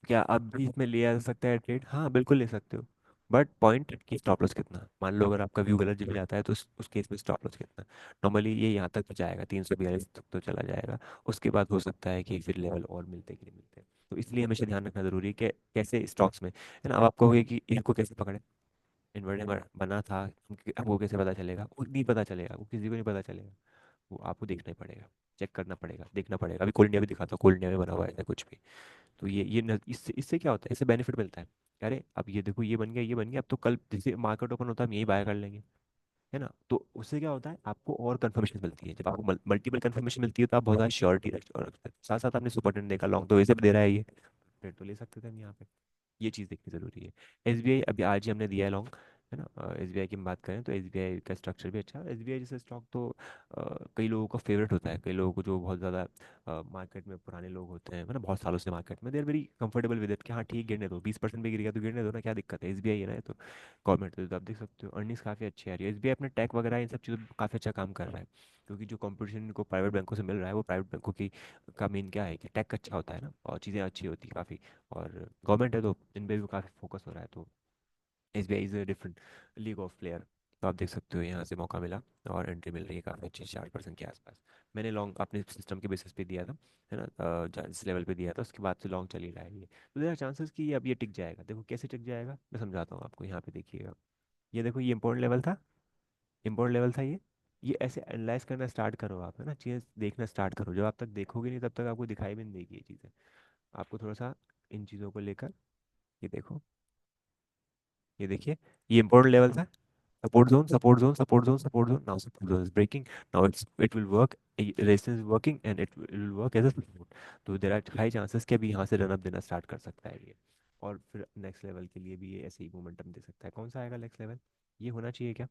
क्या अब भी इसमें लिया जा सकता है ट्रेड, हाँ बिल्कुल ले सकते हो, बट पॉइंट की स्टॉप लॉस कितना, मान लो अगर आपका व्यू गलत जगह जाता है तो उस केस में स्टॉप लॉस कितना। नॉर्मली ये यहाँ तक तो जाएगा, 342 तक तो चला जाएगा, उसके बाद हो सकता है कि फिर लेवल और मिलते कि नहीं मिलते। तो इसलिए हमेशा ध्यान रखना जरूरी है कि कैसे स्टॉक्स में, है ना। अब आपको होगी कि इनको कैसे पकड़े, इन्वर्टर बना था, आपको कैसे पता चलेगा, वो नहीं पता चलेगा, वो किसी को नहीं पता चलेगा, वो आपको देखना ही पड़ेगा, चेक करना पड़ेगा, देखना पड़ेगा। अभी कोल इंडिया भी दिखाता हूँ, कोल इंडिया में बना हुआ है ऐसा कुछ भी। तो इससे इससे क्या होता है, इससे बेनिफिट मिलता है। अरे अब ये देखो, ये बन गया, ये बन गया, अब तो कल जैसे मार्केट ओपन होता है हम यही बाय कर लेंगे, है ना। तो उससे क्या होता है, आपको और कंफर्मेशन मिलती है, जब आपको मल्टीपल कंफर्मेशन मिलती है तो आप बहुत ज़्यादा श्योरिटी रखते हैं। साथ साथ आपने सुपर टेंड देखा, लॉन्ग तो वैसे भी दे रहा है ये, ट्रेड तो ले सकते थे हम यहाँ पे। ये चीज़ देखनी ज़रूरी है। एसबीआई अभी आज ही हमने दिया है लॉन्ग, है ना। एसबीआई की हम बात करें तो एसबीआई का स्ट्रक्चर भी अच्छा है। एसबीआई जैसे स्टॉक तो कई लोगों का फेवरेट होता है, कई लोगों को जो बहुत ज़्यादा मार्केट में पुराने लोग होते हैं, है ना, बहुत सालों से मार्केट में, they are very comfortable with it कि हाँ ठीक, गिरने दो, 20% भी गिर गया तो गिरने दो ना, क्या दिक्कत है, एसबीआई है ना ये तो, गवर्नमेंट तो आप देख सकते हो अर्निंग्स काफ़ी अच्छी आ रही है। एसबीआई अपने टैक वगैरह इन सब चीज़ों पर काफ़ी अच्छा काम कर रहा है, क्योंकि जो कंपटीशन को प्राइवेट बैंकों से मिल रहा है, वो प्राइवेट बैंकों की का मेन क्या है कि टैक अच्छा होता है ना, और चीज़ें अच्छी होती है काफ़ी, और गवर्नमेंट है तो इन पे भी काफ़ी फोकस हो रहा है। तो S B I is a different league of player. तो आप देख सकते हो यहाँ से मौका मिला, और एंट्री मिल रही है काफ़ी अच्छी, 4% के आसपास। मैंने लॉन्ग अपने सिस्टम के बेसिस पे दिया था, है ना, जिस लेवल पे दिया था उसके बाद से लॉन्ग चल ही रहा है ये। तो देर आर चांसेस कि ये अब ये टिक जाएगा। देखो कैसे टिक जाएगा, मैं समझाता हूँ आपको, यहाँ पे देखिएगा, ये देखो, ये इंपॉर्टेंट लेवल था, इंपॉर्टेंट लेवल था ये ऐसे एनालाइज करना स्टार्ट करो आप, है ना, चीज़ें देखना स्टार्ट करो, जब आप तक देखोगे नहीं तब तक आपको दिखाई भी नहीं देगी ये चीज़ें। आपको थोड़ा सा इन चीज़ों को लेकर, ये देखो, ये देखिए, ये इंपॉर्टेंट लेवल था। Support zone, support zone, support zone, support zone. Now support zone is breaking. Now it will work. Resistance is working and it will work as a support. तो there are high chances कि अभी यहाँ से run up देना start कर सकता है ये, और फिर नेक्स्ट लेवल के लिए भी ये ऐसे ही मोमेंटम दे सकता है। कौन सा आएगा नेक्स्ट लेवल? ये होना चाहिए क्या?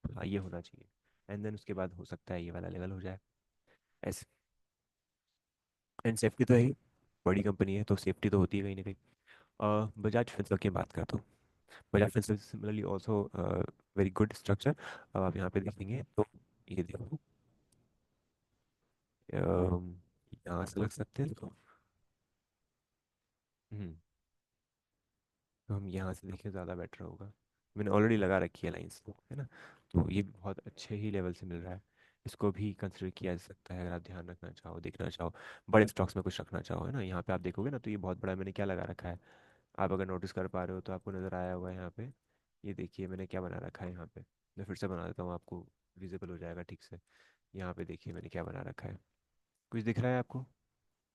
हाँ, ये होना चाहिए। एंड देन उसके बाद हो सकता है ये वाला लेवल हो जाए ऐसे। एंड सेफ्टी तो है ही, बड़ी कंपनी है तो सेफ्टी तो होती है कहीं ना कहीं। बजाज फिंसर्व की बात करता हूँ। Bajaj Finserv similarly also very good structure. अब आप यहाँ पे देखेंगे तो ये देखो, यहाँ से लग सकते हैं तो, हम्म, तो हम यहाँ से देखें ज़्यादा बेटर होगा। मैंने ऑलरेडी लगा रखी है लाइंस, है ना, तो ये भी बहुत अच्छे ही लेवल से मिल रहा है। इसको भी कंसिडर किया जा सकता है अगर आप ध्यान रखना चाहो, देखना चाहो, बड़े स्टॉक्स में कुछ रखना चाहो, है ना। यहाँ पे आप देखोगे ना तो ये बहुत बड़ा मैंने क्या लगा रखा है, आप अगर नोटिस कर पा रहे हो तो आपको नज़र आया होगा यहाँ पे। ये देखिए मैंने क्या बना रखा है यहाँ पे, मैं फिर से बना देता हूँ, आपको विजिबल हो जाएगा ठीक से। यहाँ पे देखिए मैंने क्या बना रखा है, कुछ दिख रहा है आपको?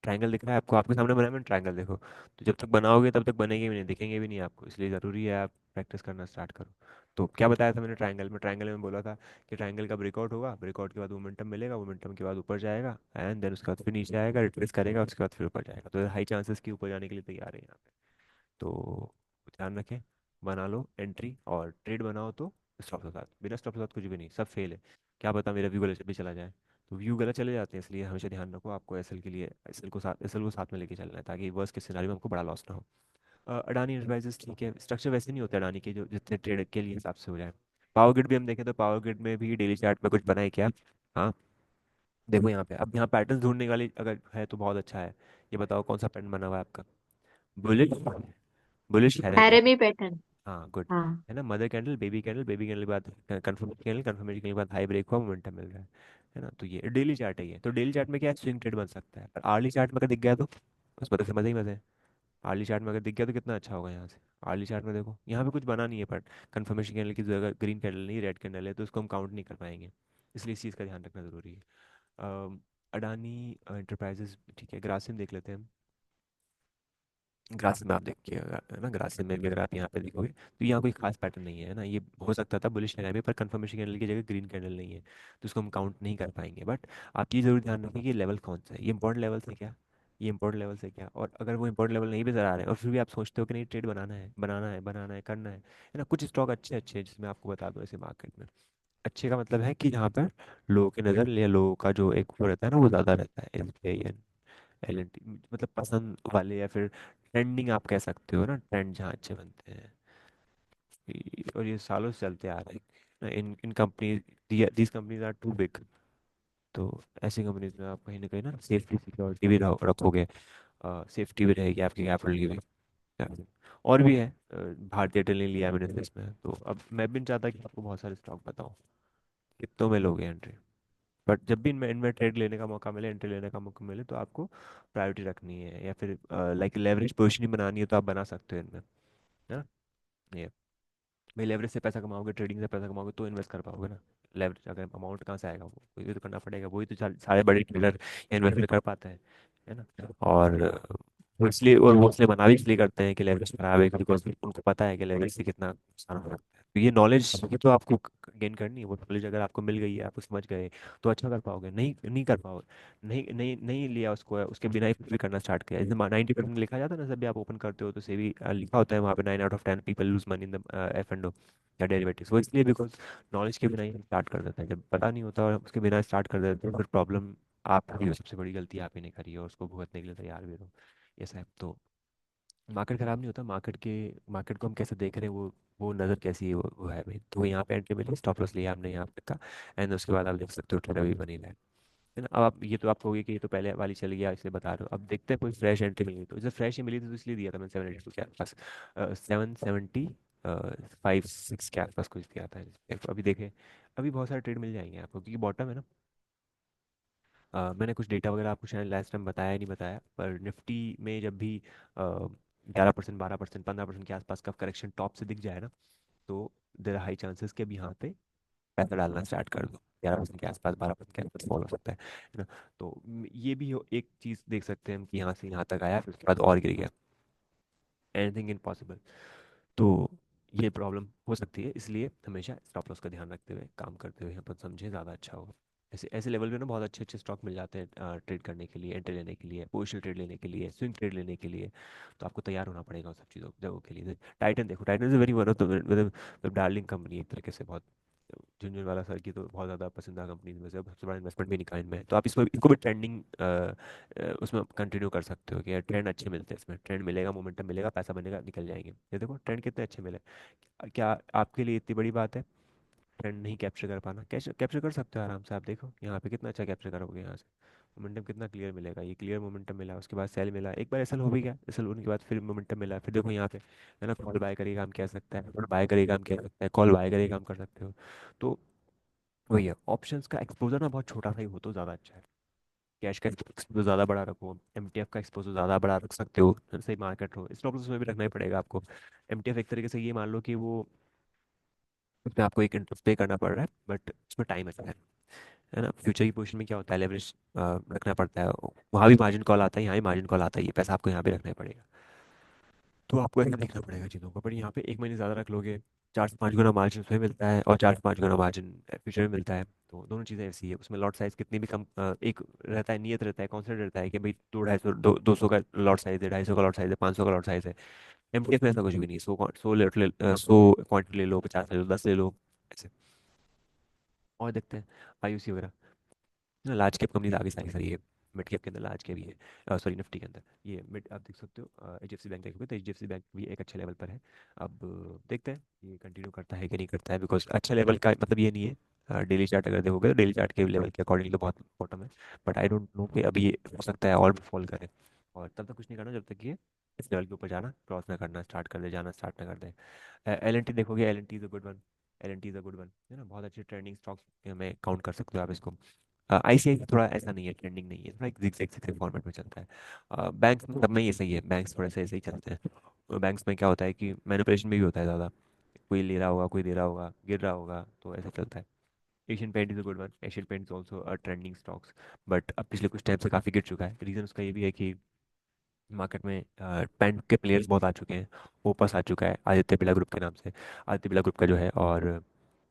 ट्रायंगल दिख रहा है आपको? आपके सामने बनाया मैंने ट्रायंगल, देखो। तो जब तक बनाओगे तब तक बनेंगे भी नहीं, दिखेंगे भी नहीं आपको, इसलिए ज़रूरी है आप प्रैक्टिस करना स्टार्ट करो। तो क्या बताया था मैंने ट्रायंगल में? ट्रायंगल में बोला था कि ट्रायंगल का ब्रेकआउट होगा, ब्रेकआउट के बाद मोमेंटम मिलेगा, मोमेंटम के बाद ऊपर जाएगा, एंड देन उसके बाद फिर नीचे आएगा, रिट्रेस करेगा, उसके बाद फिर ऊपर जाएगा। तो हाई चांसेस की ऊपर जाने के लिए तैयार है यहाँ पे। तो ध्यान रखें, बना लो एंट्री और ट्रेड बनाओ तो स्टॉप के साथ, बिना स्टॉप के साथ कुछ भी नहीं, सब फेल है। क्या पता मेरा व्यू गलत भी चला जाए। तो व्यू गलत चले जाते हैं, इसलिए हमेशा ध्यान रखो, आपको एसएल के लिए एसएल को साथ में लेके चलना है, ताकि वर्स्ट के सिनारियो में हमको बड़ा लॉस ना हो। अडानी एंटरप्राइजेस ठीक है, स्ट्रक्चर वैसे नहीं होता अडानी के जो जितने ट्रेड के लिए हिसाब से हो जाए। पावर ग्रिड भी हम देखें तो पावर ग्रिड में भी डेली चार्ट में कुछ बना है क्या? हाँ, देखो यहाँ पे, अब यहाँ पैटर्न ढूंढने वाली अगर है तो बहुत अच्छा है। ये बताओ कौन सा पैटर्न बना हुआ है आपका? बुलिश, बुलिश है क्या? हैरेमी पैटर्न। हाँ गुड। हाँ। है ना, mother candle, baby candle, baby candle के बाद कंफर्मेशन कैंडल, कंफर्मेशन के बाद हाई ब्रेक हुआ, मोमेंटम मिल रहा है ना। तो ये डेली चार्ट है, ये तो डेली चार्ट में क्या स्विंग ट्रेड बन सकता है, पर आर्ली चार्ट में अगर दिख गया तो उसमें तो फिर मजे ही मजे हैं। आर्ली चार्ट में अगर दिख गया तो कितना अच्छा होगा यहाँ से। आर्ली चार्ट में देखो, यहाँ पे कुछ बना नहीं है, पर कंफर्मेशन कैंडल की जगह ग्रीन कैंडल नहीं रेड कैंडल है, तो उसको हम काउंट नहीं कर पाएंगे, इसलिए इस चीज़ का ध्यान रखना ज़रूरी है। अडानी एंटरप्राइजेस ठीक है, ग्रासिम देख लेते हैं हम। ग्रास में आप देखिए, है ना, ग्रास में भी अगर आप यहाँ पे देखोगे तो यहाँ कोई खास पैटर्न नहीं है ना। ये हो सकता था बुलिश कैंडल में, पर कंफर्मेशन कैंडल की जगह ग्रीन कैंडल नहीं है, तो इसको हम काउंट नहीं कर पाएंगे। बट आप ये जरूर ध्यान रखें कि लेवल कौन सा है, ये इंपॉर्टेंट लेवल से क्या, ये इंपॉर्टेंट लेवल से क्या। और अगर वो इंपॉर्टेंट लेवल नहीं भी नजर आ रहे हैं और फिर भी आप सोचते हो कि नहीं ट्रेड बनाना है, बनाना है, बनाना है, करना है ना, कुछ स्टॉक अच्छे अच्छे हैं जिसमें आपको बता दो ऐसे मार्केट में। अच्छे का मतलब है कि जहाँ पर लोगों की नज़र या लोगों का जो एक वो रहता है ना, वो ज़्यादा रहता है, एल एल मतलब पसंद वाले, या फिर ट्रेंडिंग आप कह सकते हो ना, ट्रेंड जहाँ अच्छे बनते हैं। और ये सालों से चलते आ रहे हैं इन इन company, these companies are too big. तो ऐसी कंपनीज में आप कहीं ना कहीं ना सेफ्टी सिक्योरिटी भी रखोगे, सेफ्टी भी रहेगी आपकी कैपिटल की भी। और भी है, भारतीय एयरटेल ने लिया है मैंने इसमें, तो अब मैं भी नहीं चाहता कि आपको बहुत सारे स्टॉक बताऊं, कितनों में लोगे एंट्री। बट जब भी इनमें इनमें ट्रेड लेने का मौका मिले, एंट्री लेने का मौका मिले, तो आपको प्रायोरिटी रखनी है, या फिर लाइक लेवरेज पोजिशन बनानी है तो आप बना सकते हो इनमें, है ना। ये भाई, लेवरेज से पैसा कमाओगे, ट्रेडिंग से पैसा कमाओगे तो इन्वेस्ट कर पाओगे ना। लेवरेज अगर अमाउंट कहाँ से आएगा, वो ये तो करना पड़ेगा, वही तो सारे बड़े ट्रेडर इन्वेस्ट कर पाते हैं, है ना। और वो इसलिए मना भी इसलिए करते हैं कि लेवरेज खराब है, बिकॉज उनको पता है कि लेवरेज से कितना नुकसान हो सकता है। तो ये नॉलेज ये तो आपको गेन करनी है, वो नॉलेज अगर आपको मिल गई है, आप समझ गए, तो अच्छा कर पाओगे। नहीं नहीं कर पाओगे, नहीं नहीं नहीं लिया उसको, उसके बिना ही भी करना स्टार्ट किया, जैसे 90% लिखा जाता है ना, जब भी आप ओपन करते हो तो सेवी लिखा होता है वहाँ पे 9 out of 10 people lose money in the F and O या डेरिवेटिव्स। वो इसलिए बिकॉज नॉलेज के बिना ही हम स्टार्ट कर देते हैं, जब पता नहीं होता और उसके बिना स्टार्ट कर देते हैं, फिर प्रॉब्लम आप ही हो, सबसे बड़ी गलती आप ही ने करी है और उसको भुगतने के लिए तैयार भी रहो। ये सब तो मार्केट खराब नहीं होता, मार्केट को हम कैसे देख रहे हैं, वो नज़र कैसी है, वो है भाई। तो यहाँ पे एंट्री मिली, स्टॉप लॉस लिया हमने यहाँ पे का, एंड उसके बाद आप देख सकते हो ट्रेड अभी बनी है ना। अब आप ये तो आपको होगी कि ये तो पहले वाली चली गया इसलिए बता रहे हो, अब देखते हैं कोई फ्रेश एंट्री मिली तो। जैसे फ्रेश ही मिली थी तो इसलिए दिया था मैंने 782 के आसपास, 775 6 के आसपास कुछ दिया था। अभी देखें, अभी बहुत सारे ट्रेड मिल जाएंगे आपको, क्योंकि बॉटम है ना। मैंने कुछ डेटा वगैरह आपको शायद लास्ट टाइम बताया ही नहीं बताया, पर निफ्टी में जब भी 11%, 12%, 15% के आसपास का करेक्शन टॉप से दिख जाए ना, तो देर आर हाई चांसेस कि अब यहाँ पे पैसा डालना स्टार्ट कर दो, 11% के आसपास, 12% के आसपास फॉल हो सकता है ना। तो ये भी एक चीज़ देख सकते हैं हम कि यहाँ से यहाँ तक आया, फिर उसके बाद और गिर गया। Anything impossible. तो ये प्रॉब्लम हो सकती है, इसलिए हमेशा स्टॉप लॉस का ध्यान रखते हुए काम करते हुए अपन समझे ज़्यादा अच्छा होगा। ऐसे ऐसे लेवल पे ना बहुत अच्छे अच्छे स्टॉक मिल जाते हैं ट्रेड करने के लिए, एंट्री लेने के लिए, पोजिशनल ट्रेड लेने के लिए, स्विंग ट्रेड लेने के लिए। तो आपको तैयार होना पड़ेगा उन सब चीज़ों जगहों के लिए। टाइटन देखो, Titan is very one of the मतलब डार्लिंग कंपनी एक तरीके से, बहुत झुनझुनवाला सर की तो बहुत ज़्यादा पसंदीदा कंपनी में से, अब सबसे बड़ा इन्वेस्टमेंट भी निकाय में है। तो आप इसको इनको भी ट्रेंडिंग उसमें कंटिन्यू कर सकते हो कि यार ट्रेंड अच्छे मिलते हैं, इसमें ट्रेंड मिलेगा, मोमेंटम मिलेगा, पैसा बनेगा, निकल जाएंगे। ये देखो ट्रेंड कितने अच्छे मिले। क्या आपके लिए इतनी बड़ी बात है ट्रेंड नहीं कैप्चर कर पाना? कैसे कैप्चर कर सकते हो आराम से। आप देखो यहाँ पे कितना अच्छा कैप्चर करोगे, यहाँ से मोमेंटम कितना क्लियर मिलेगा। ये क्लियर मोमेंटम मिला, उसके बाद सेल मिला, एक बार एसल हो भी गया, एसल होने के बाद फिर मोमेंटम मिला, फिर देखो यहाँ पे है ना, कॉल बाय करेगा काम किया सकता है, कॉल बाय करेगा काम किया सकता है, कॉल बाय करेगा काम कर सकते हो। तो वही है, ऑप्शंस का एक्सपोजर ना बहुत छोटा सा ही हो तो ज़्यादा अच्छा है। कैश का एक्सपोजर ज़्यादा बड़ा रखो, एमटीएफ का एक्सपोजर ज़्यादा बड़ा रख सकते हो, सही मार्केट हो, स्टॉप लॉस में भी रखना ही पड़ेगा आपको। एमटीएफ एक तरीके से ये मान लो कि वो, उसमें आपको एक इंटरेस्ट पे करना पड़ रहा है, बट उसमें टाइम है ना। फ्यूचर की पोजीशन में क्या होता है, लेवरेज रखना पड़ता है, वहाँ भी मार्जिन कॉल आता है, यहाँ भी मार्जिन कॉल आता है, ये पैसा आपको यहाँ भी रखना ही पड़ेगा। तो आपको ऐसा देखना पड़ेगा चीज़ों को, पर यहाँ पे एक महीने ज़्यादा रख लोगे, 4 से 5 गुना मार्जिन उसमें मिलता है और 4 से 5 गुना मार्जिन फ्यूचर में मिलता है। तो दोनों चीज़ें ऐसी है, उसमें लॉट साइज कितनी भी कम एक रहता है, नियत रहता है, कॉन्सेप्ट रहता है कि भाई 200 250 200 का लॉट साइज है, 250 का लॉट साइज है, 500 का लॉट साइज है। एमटीएफ में ऐसा कुछ भी नहीं है, 100 क्वांटिटी ले लो, 50 ले लो, 10 ले लो, ऐसे। और देखते हैं आईयूसी वगैरह ना, लार्ज कैप कंपनीज आगे सारी सारी है। मिड कैप के अंदर लार्ज कैप भी है, सॉरी निफ्टी के अंदर ये मिड आप देख सकते हो। H D F C bank देखोगे तो H D F C bank भी एक अच्छे लेवल पर है। अब देखते हैं ये कंटिन्यू करता है कि नहीं करता है, बिकॉज अच्छा लेवल का मतलब ये नहीं है। डेली चार्ट अगर देखोगे तो डेली चार्ट के लेवल के अकॉर्डिंग तो बहुत बॉटम है। बट आई डोंट नो कि अभी ये हो सकता है और भी फॉल करे, और तब तक कुछ नहीं करना जब तक ये इस लेवल के ऊपर जाना क्रॉस ना करना स्टार्ट कर दे, जाना स्टार्ट ना कर दे। एल एन टी देखोगे, L N T is a good one. L N T is a good one है ना, बहुत अच्छे ट्रेंडिंग स्टॉक्स में काउंट कर सकते हो आप इसको। आईसीआई थोड़ा ऐसा नहीं है, ट्रेंडिंग नहीं है, थोड़ा एक जिग फॉर्मेट में चलता है। बैंक्स सब में ये सही है, बैंक्स थोड़े से ऐसे ही चलते हैं। बैंक्स में क्या होता है कि मैनिपुलेशन भी होता है ज़्यादा, कोई ले रहा होगा, कोई दे रहा होगा, गिर रहा होगा, तो ऐसा चलता है। Asian paint is a good one, Asian paint is also a trending stocks, but अब पिछले कुछ टाइम से काफ़ी गिर चुका है। रीज़न उसका ये भी है कि मार्केट में पेंट के प्लेयर्स बहुत आ चुके हैं। ओपस आ चुका है आदित्य बिरला ग्रुप के नाम से, आदित्य बिरला ग्रुप का जो है, और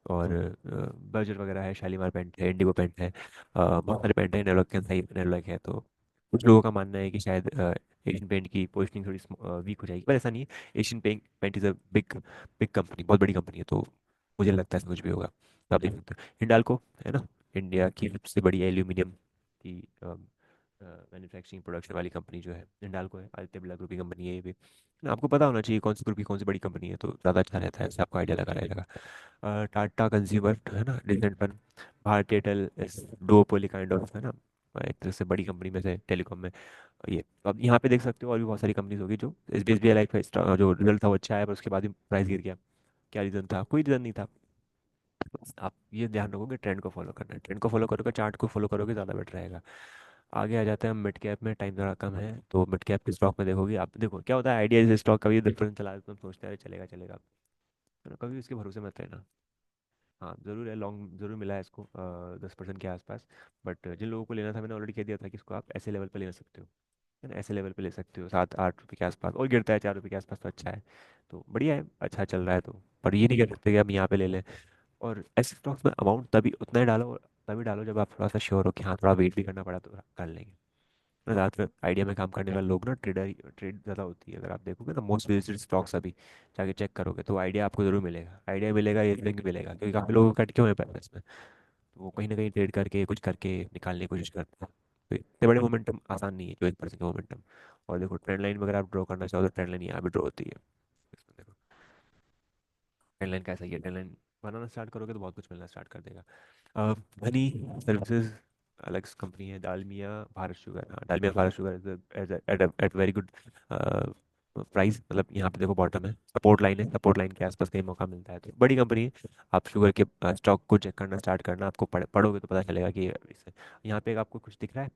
बर्जर वगैरह है, शालीमार पेंट है, इंडिगो पेंट है, बहुत सारे पेंट है, नेरोलैक के सही नेरोलैक है। तो कुछ लोगों का मानना है कि शायद एशियन पेंट की पोजिशनिंग थोड़ी वीक हो जाएगी, पर ऐसा नहीं है। Asian paint paint is a big big company, बहुत बड़ी कंपनी है, तो मुझे लगता है इसमें कुछ भी होगा। तो आप देख सकते हो हिंडाल्को है ना, इंडिया की सबसे बड़ी एल्यूमिनियम की मैन्युफैक्चरिंग प्रोडक्शन वाली कंपनी जो है हिंडाल्को है, आदित्य बिरला ग्रुप की कंपनी है ये भी ना। आपको पता होना चाहिए कौन सी ग्रुप की कौन सी बड़ी कंपनी है, तो ज़्यादा अच्छा रहता है, इससे आपको आइडिया लगा रहेगा। टाटा कंज्यूमर है ना, डिसेंट वन। भारती एयरटेल इस डुओपोली काइंड ऑफ है ना, एक तरह से बड़ी कंपनी में से टेलीकॉम में। ये तो अब यहाँ पे देख सकते हो और भी बहुत सारी कंपनीज होगी जो एस बी आई लाइफ का जो रिजल्ट था वो अच्छा है, पर उसके बाद भी प्राइस गिर गया। क्या रीज़न था? कोई रीज़न नहीं था। बस आप ये ध्यान रखोगे ट्रेंड को फॉलो करना है, ट्रेंड को फॉलो करोगे, चार्ट को फॉलो करोगे, ज़्यादा बेटर रहेगा। आगे आ जाते हैं हम मिड कैप में, टाइम ज़रा कम है तो मिड कैप के स्टॉक में देखोगे आप, देखो क्या होता है, आइडिया इस स्टॉक कभी 10% चला तो हम सोचते हैं अरे चलेगा चलेगा, है ना, कभी इसके भरोसे मत रहना। हाँ ज़रूर है, लॉन्ग ज़रूर मिला है इसको 10% के आसपास। बट जिन लोगों को लेना था मैंने ऑलरेडी कह दिया था कि इसको आप ऐसे लेवल पे ले सकते हो, है ना, ऐसे लेवल पे ले सकते हो, 7 8 रुपये के आसपास, और गिरता है 4 रुपये के आसपास तो अच्छा है। तो बढ़िया है, अच्छा चल रहा है तो। पर ये नहीं कह सकते कि हम यहाँ पे ले लें। और ऐसे स्टॉक्स में अमाउंट तभी उतना ही डालो, तभी डालो जब आप थोड़ा सा श्योर हो कि हाँ थोड़ा वेट भी करना पड़ा तो कर लेंगे। ज़्यादातर आइडिया में काम करने वाले लोग ना ट्रेडर, ट्रेड ज़्यादा होती है, अगर आप देखोगे ना मोस्ट विजिटेड स्टॉक्स अभी जाके चेक करोगे तो आइडिया आपको जरूर मिलेगा, आइडिया मिलेगा, ये लिंक मिलेगा, क्योंकि काफ़ी लोग कट क्यों है पैसे इसमें, तो वो कहीं ना कहीं ट्रेड करके कुछ करके निकालने की कोशिश करते हैं। तो इतने बड़े मोमेंटम आसान नहीं है जो 1% का मोमेंटम। और देखो ट्रेंड लाइन में अगर आप ड्रॉ करना चाहो तो ट्रेंड लाइन यहाँ भी ड्रॉ होती है। इसमें देखो ट्रेंड लाइन कैसा ही है, ट्रेंड लाइन बनाना स्टार्ट करोगे तो बहुत कुछ मिलना स्टार्ट कर देगा। मनी सर्विसेज अलग कंपनी है, डालमिया भारत शुगर, हाँ Dalmia Bharat sugar at very good price, मतलब यहाँ पे देखो बॉटम है, सपोर्ट लाइन है, सपोर्ट लाइन के आसपास कहीं मौका मिलता है, तो बड़ी कंपनी है। आप शुगर के स्टॉक को चेक करना स्टार्ट करना, आपको पढ़ोगे तो पता चलेगा कि यहाँ पे आपको कुछ दिख रहा है।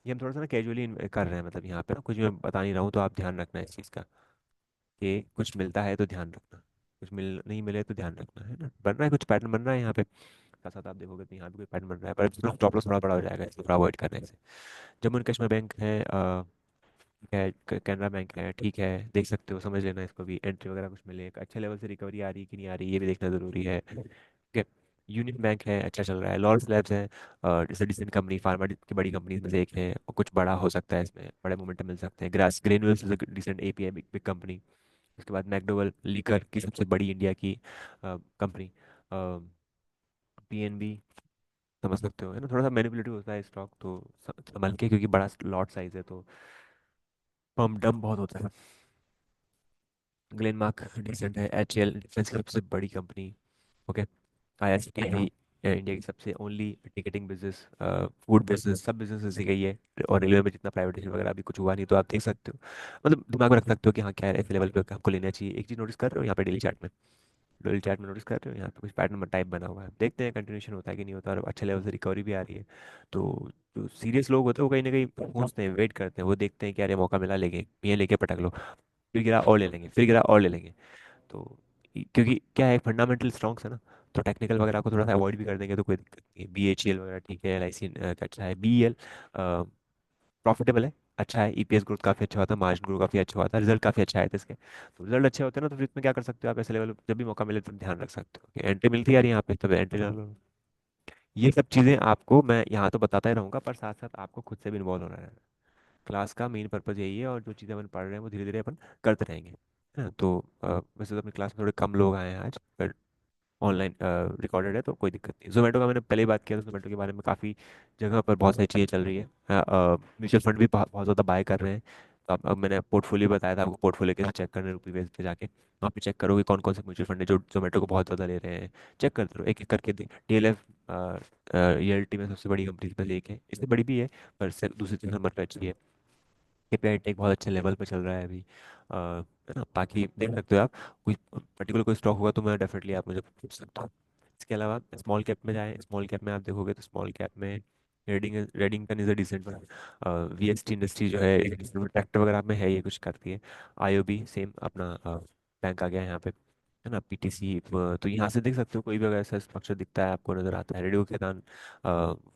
ये हम थोड़ा सा ना कैजुअली कर रहे हैं, मतलब यहाँ पे ना कुछ मैं बता नहीं रहा हूँ, तो आप ध्यान रखना इस चीज़ का कि कुछ मिलता है तो ध्यान रखना। कुछ मिल नहीं मिले तो ध्यान रखना, है ना, बन रहा है कुछ पैटर्न बन रहा है यहाँ पे, साथ साथ आप देखोगे तो यहाँ भी कोई पैटर्न बन रहा है, पर स्टॉप लॉस थोड़ा बड़ा हो जाएगा इसको थोड़ा अवॉइड करने से। जम्मू एंड कश्मीर बैंक है, कैनरा बैंक है, ठीक है, देख सकते हो, समझ लेना इसको भी, एंट्री वगैरह कुछ मिले, एक अच्छे लेवल से रिकवरी आ रही है कि नहीं आ रही, ये भी देखना जरूरी है। ठीक है। यूनियन बैंक है, अच्छा चल रहा है। लॉरस लैब्स है, जैसे डिसेंट कंपनी, फार्मा की बड़ी कंपनी में से एक है, और कुछ बड़ा हो सकता है, इसमें बड़े मोमेंटम मिल सकते हैं। ग्रास granules is decent API, big big company. उसके बाद मैकडोवेल लीकर की सबसे बड़ी इंडिया की कंपनी, पीएनबी, समझ सकते हो, है ना, थोड़ा सा मैनिपुलेटिव होता है स्टॉक तो संभल के, क्योंकि बड़ा लॉट साइज है तो पम्प डंप बहुत होता है। ग्लेनमार्क डिसेंट है। एच एल डिफेंस की सबसे बड़ी कंपनी। ओके। आईआरसीटी भी इंडिया की सबसे only ticketing business, food business, सब बिजनेस इसी का ही है। और रेलवे में जितना प्राइवेटाइजेशन वगैरह अभी कुछ हुआ नहीं, तो आप देख सकते हो, मतलब दिमाग में रख सकते हो कि हाँ क्या है, ऐसे लेवल पे आपको लेना चाहिए। एक चीज़ नोटिस कर रहे हो यहाँ पे डेली चार्ट में, डेली चार्ट में नोटिस कर रहे हो, यहाँ पे कुछ पैटर्न टाइप बना हुआ है, देखते हैं कंटिन्यूशन होता है कि नहीं होता, और अच्छे लेवल से रिकवरी भी आ रही है। तो जो सीरियस लोग होते हैं वो कहीं ना कहीं सोचते हैं, वेट करते हैं, वो देखते हैं कि अरे मौका मिला, लेंगे ये लेके पटक लो, फिर गिरा और ले लेंगे, फिर गिरा और ले लेंगे। तो क्योंकि क्या है, फंडामेंटल स्ट्रॉन्ग्स है ना, तो टेक्निकल वगैरह को थोड़ा सा अवॉइड भी कर देंगे तो कोई दिक्कत नहीं है। BHEL वगैरह ठीक है, LIC अच्छा है, BEL प्रॉफिटेबल है, अच्छा है, EPS ग्रोथ काफी अच्छा हुआ था, मार्जिन ग्रोथ काफी अच्छा हुआ था, रिजल्ट काफी अच्छा आया था इसके। तो रिजल्ट अच्छे होते हैं ना, तो फिर इसमें क्या कर सकते हो आप, ऐसे लेवल जब भी मौका मिले तो ध्यान रख सकते हो कि एंट्री मिलती है यार यहाँ पे, तब एंट्री ले लो। ये सब चीजें आपको मैं यहाँ तो बताता ही रहूंगा, पर साथ साथ आपको खुद से भी इन्वॉल्व होना है। क्लास का मेन पर्पज यही है, और जो चीज़ें अपन पढ़ रहे हैं वो धीरे धीरे अपन करते रहेंगे, है ना। तो वैसे तो अपनी क्लास में थोड़े कम लोग आए हैं आज, पर ऑनलाइन रिकॉर्डेड है तो कोई दिक्कत नहीं। जोमेटो का मैंने पहले ही बात किया था, जोमेटो के बारे में काफ़ी जगह पर बहुत सारी चीज़ें चल रही है। म्यूचुअल फंड भी बहुत बहुत ज़्यादा बाय कर रहे हैं। तो अब मैंने पोर्टफोलियो बताया था आपको, पोर्टफोलियो कैसे चेक करना है, रुपी बेस पे जाके वहाँ पे चेक करोगे कौन कौन से म्यूचुअल फंड है जो जोमेटो को बहुत ज़्यादा ले रहे हैं। चेक करते रहो, एक एक करके। DLF ELT में सबसे बड़ी कंपनी में से एक है, इससे बड़ी भी है, पर दूसरे तीसरे नंबर पर अच्छी है। KPI टेक बहुत अच्छे लेवल पे चल रहा है अभी, है ना। बाकी देख सकते हो आप, कोई पर्टिकुलर कोई स्टॉक होगा तो मैं डेफिनेटली आप मुझे पूछ सकता हूँ। इसके अलावा स्मॉल कैप में जाएं, स्मॉल कैप में आप देखोगे तो स्मॉल कैप में Redington is a decent one. VST industry जो है ट्रैक्टर वगैरह में है, ये कुछ करती है। IOB सेम अपना बैंक आ गया है यहाँ पे, है ना। PTC, तो यहाँ से देख सकते हो, कोई भी अगर ऐसा स्ट्रक्चर दिखता है आपको, नजर आता है, रेडियो खेतान,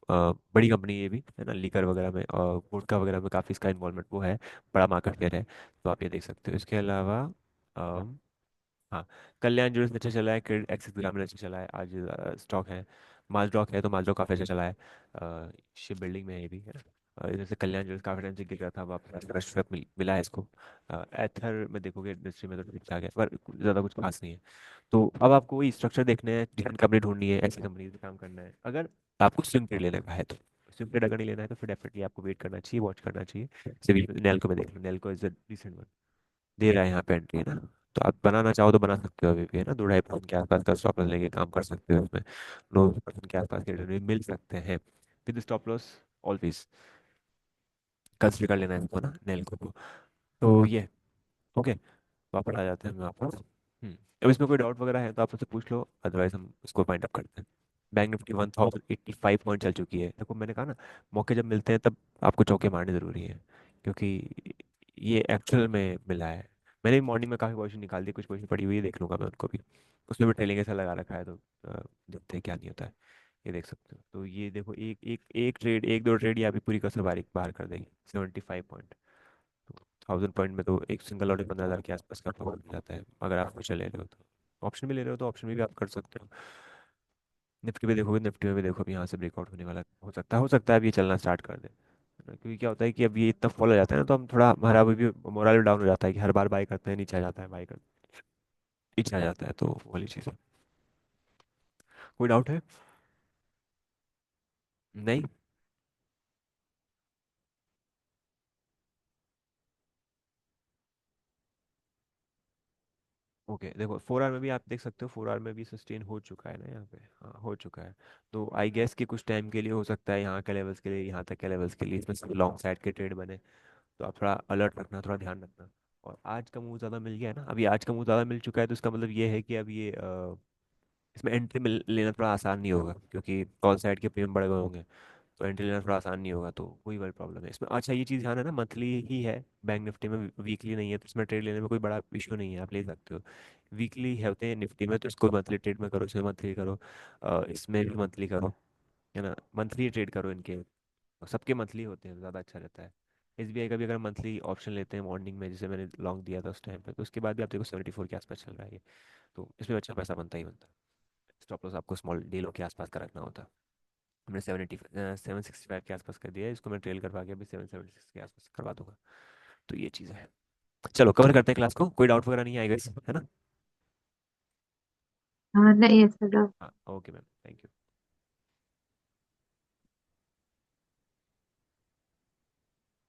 बड़ी कंपनी ये भी, है ना, लीकर वगैरह में और वोडका वगैरह में काफ़ी इसका इन्वॉल्वमेंट वो है, बड़ा मार्केट शेयर है, तो आप ये देख सकते हो। इसके अलावा हाँ, कल्याण ज्वेलर्स अच्छा चला है, क्रेडिट एक्सिस ग्रामीण अच्छा चला है आज, स्टॉक है। माजरॉक है तो माजरॉक काफ़ी अच्छा चला है, शिप बिल्डिंग में है ये भी, है ना। जैसे कल्याण ज्वेलर्स काफ़ी टाइम से गिर रहा था, वापस रश मिला है इसको। एथर में देखोगे इंडस्ट्री में तो ठीक ठाक है, पर ज़्यादा कुछ खास नहीं है। तो अब आपको वही स्ट्रक्चर देखने हैं, डिफरेंट कंपनी ढूंढनी है, ऐसी कंपनी पे काम करना है। अगर आपको स्विंग ट्रेड लेने का है तो स्विंग ट्रेड अगर नहीं लेना है तो फिर डेफिनेटली आपको वेट करना चाहिए, वॉच करना चाहिए। जैसे नेल्को में देख लो, Nelco is the recent one, दे रहा है यहाँ पे एंट्री, है ना। तो आप बनाना चाहो तो बना सकते हो अभी भी, है ना, 2-2.5% के आसपास का स्टॉप लॉस लेके काम कर सकते हो उसमें, 9% के आसपास के रिटर्न मिल सकते हैं with stop loss always. Consider कर लेना है इसको ना, नेल को। तो ये ओके, वापस आ जाते हैं हम वापस। अब इसमें कोई डाउट वगैरह है तो आप मुझसे पूछ लो, अदरवाइज हम इसको फाइंड अप करते हैं। बैंक निफ्टी 1085 पॉइंट चल चुकी है, देखो मैंने कहा ना, मौके जब मिलते हैं तब आपको चौके मारने ज़रूरी है, क्योंकि ये एक्चुअल में मिला है। मैंने भी मॉर्निंग में काफ़ी पोजीशन निकाल दी, कुछ पोजीशन पड़ी हुई है, देख लूंगा मैं उनको भी। उसमें भी ट्रेलिंग ऐसा लगा रखा है, तो देखते हैं क्या नहीं होता है। ये देख सकते हो, तो ये देखो, एक एक एक ट्रेड, एक दो ट्रेड ये अभी पूरी कसर बारीक बाहर कर देगी। 75 पॉइंट, तो 1000 पॉइंट में तो एक सिंगल लॉट 15,000 के आसपास का प्रॉफिट मिल जाता है, अगर आप कुछ ले रहे हो तो। ऑप्शन भी ले रहे हो तो ऑप्शन में भी आप कर सकते हो। निफ्टी में देखोगे, निफ्टी में भी देखो, अभी यहाँ से ब्रेकआउट होने वाला है। हो सकता है अब ये चलना स्टार्ट कर दे, है ना? क्योंकि क्या होता है कि अब ये इतना फॉल हो जाता है ना, तो हम थोड़ा, हमारा भी मोरल डाउन हो जाता है कि हर बार बाई करते हैं, नीचे आ जाता है, बाई कर नीचे आ जाता है, तो वो वाली चीज़ है। कोई डाउट है? नहीं। ओके, देखो 4 आवर में भी आप देख सकते हो, 4 आवर में भी सस्टेन हो चुका है ना यहाँ पे, हाँ हो चुका है। तो आई गेस कि कुछ टाइम के लिए हो सकता है, यहाँ के लेवल्स के लिए, यहाँ तक के लेवल्स के लिए इसमें सब लॉन्ग साइड के ट्रेड बने, तो आप थोड़ा अलर्ट रखना, थोड़ा ध्यान रखना। और आज का मूव ज़्यादा मिल गया है ना, अभी आज का मूव ज़्यादा मिल चुका है, तो इसका मतलब ये है कि अब ये इसमें एंट्री मिल लेना थोड़ा आसान नहीं होगा, क्योंकि कॉल साइड के प्रीमियम बढ़ गए होंगे। तो एंट्री लेना थोड़ा आसान नहीं होगा, तो वही वाली प्रॉब्लम है इसमें। अच्छा, ये चीज़ ध्यान है ना, मंथली ही है बैंक निफ्टी में, वीकली नहीं है, तो इसमें ट्रेड लेने में कोई बड़ा इशू नहीं है, आप ले सकते हो। वीकली है होते हैं निफ्टी में, तो इसको मंथली ट्रेड में करो, इसमें मंथली करो, इसमें भी मंथली करो, है ना, मंथली ट्रेड करो इनके, सबके मंथली होते हैं तो ज़्यादा अच्छा रहता है। एसबीआई का भी अगर मंथली ऑप्शन लेते हैं मॉर्निंग में, जैसे मैंने लॉन्ग दिया था उस टाइम पे, तो उसके बाद भी आप देखो 74 के आसपास चल रहा है ये, तो इसमें अच्छा पैसा बनता ही बनता है। स्टॉप लॉस आपको स्मॉल डीलों के आसपास का रखना होता है। हमने 765 के आसपास कर दिया है, इसको मैं ट्रेल करवा के अभी 776 के आसपास करवा दूंगा। तो ये चीज़ है। चलो कवर करते हैं क्लास को, कोई डाउट वगैरह नहीं आएगा इस, है ना? हाँ नहीं, ऐसा हाँ, ओके मैम, थैंक यू।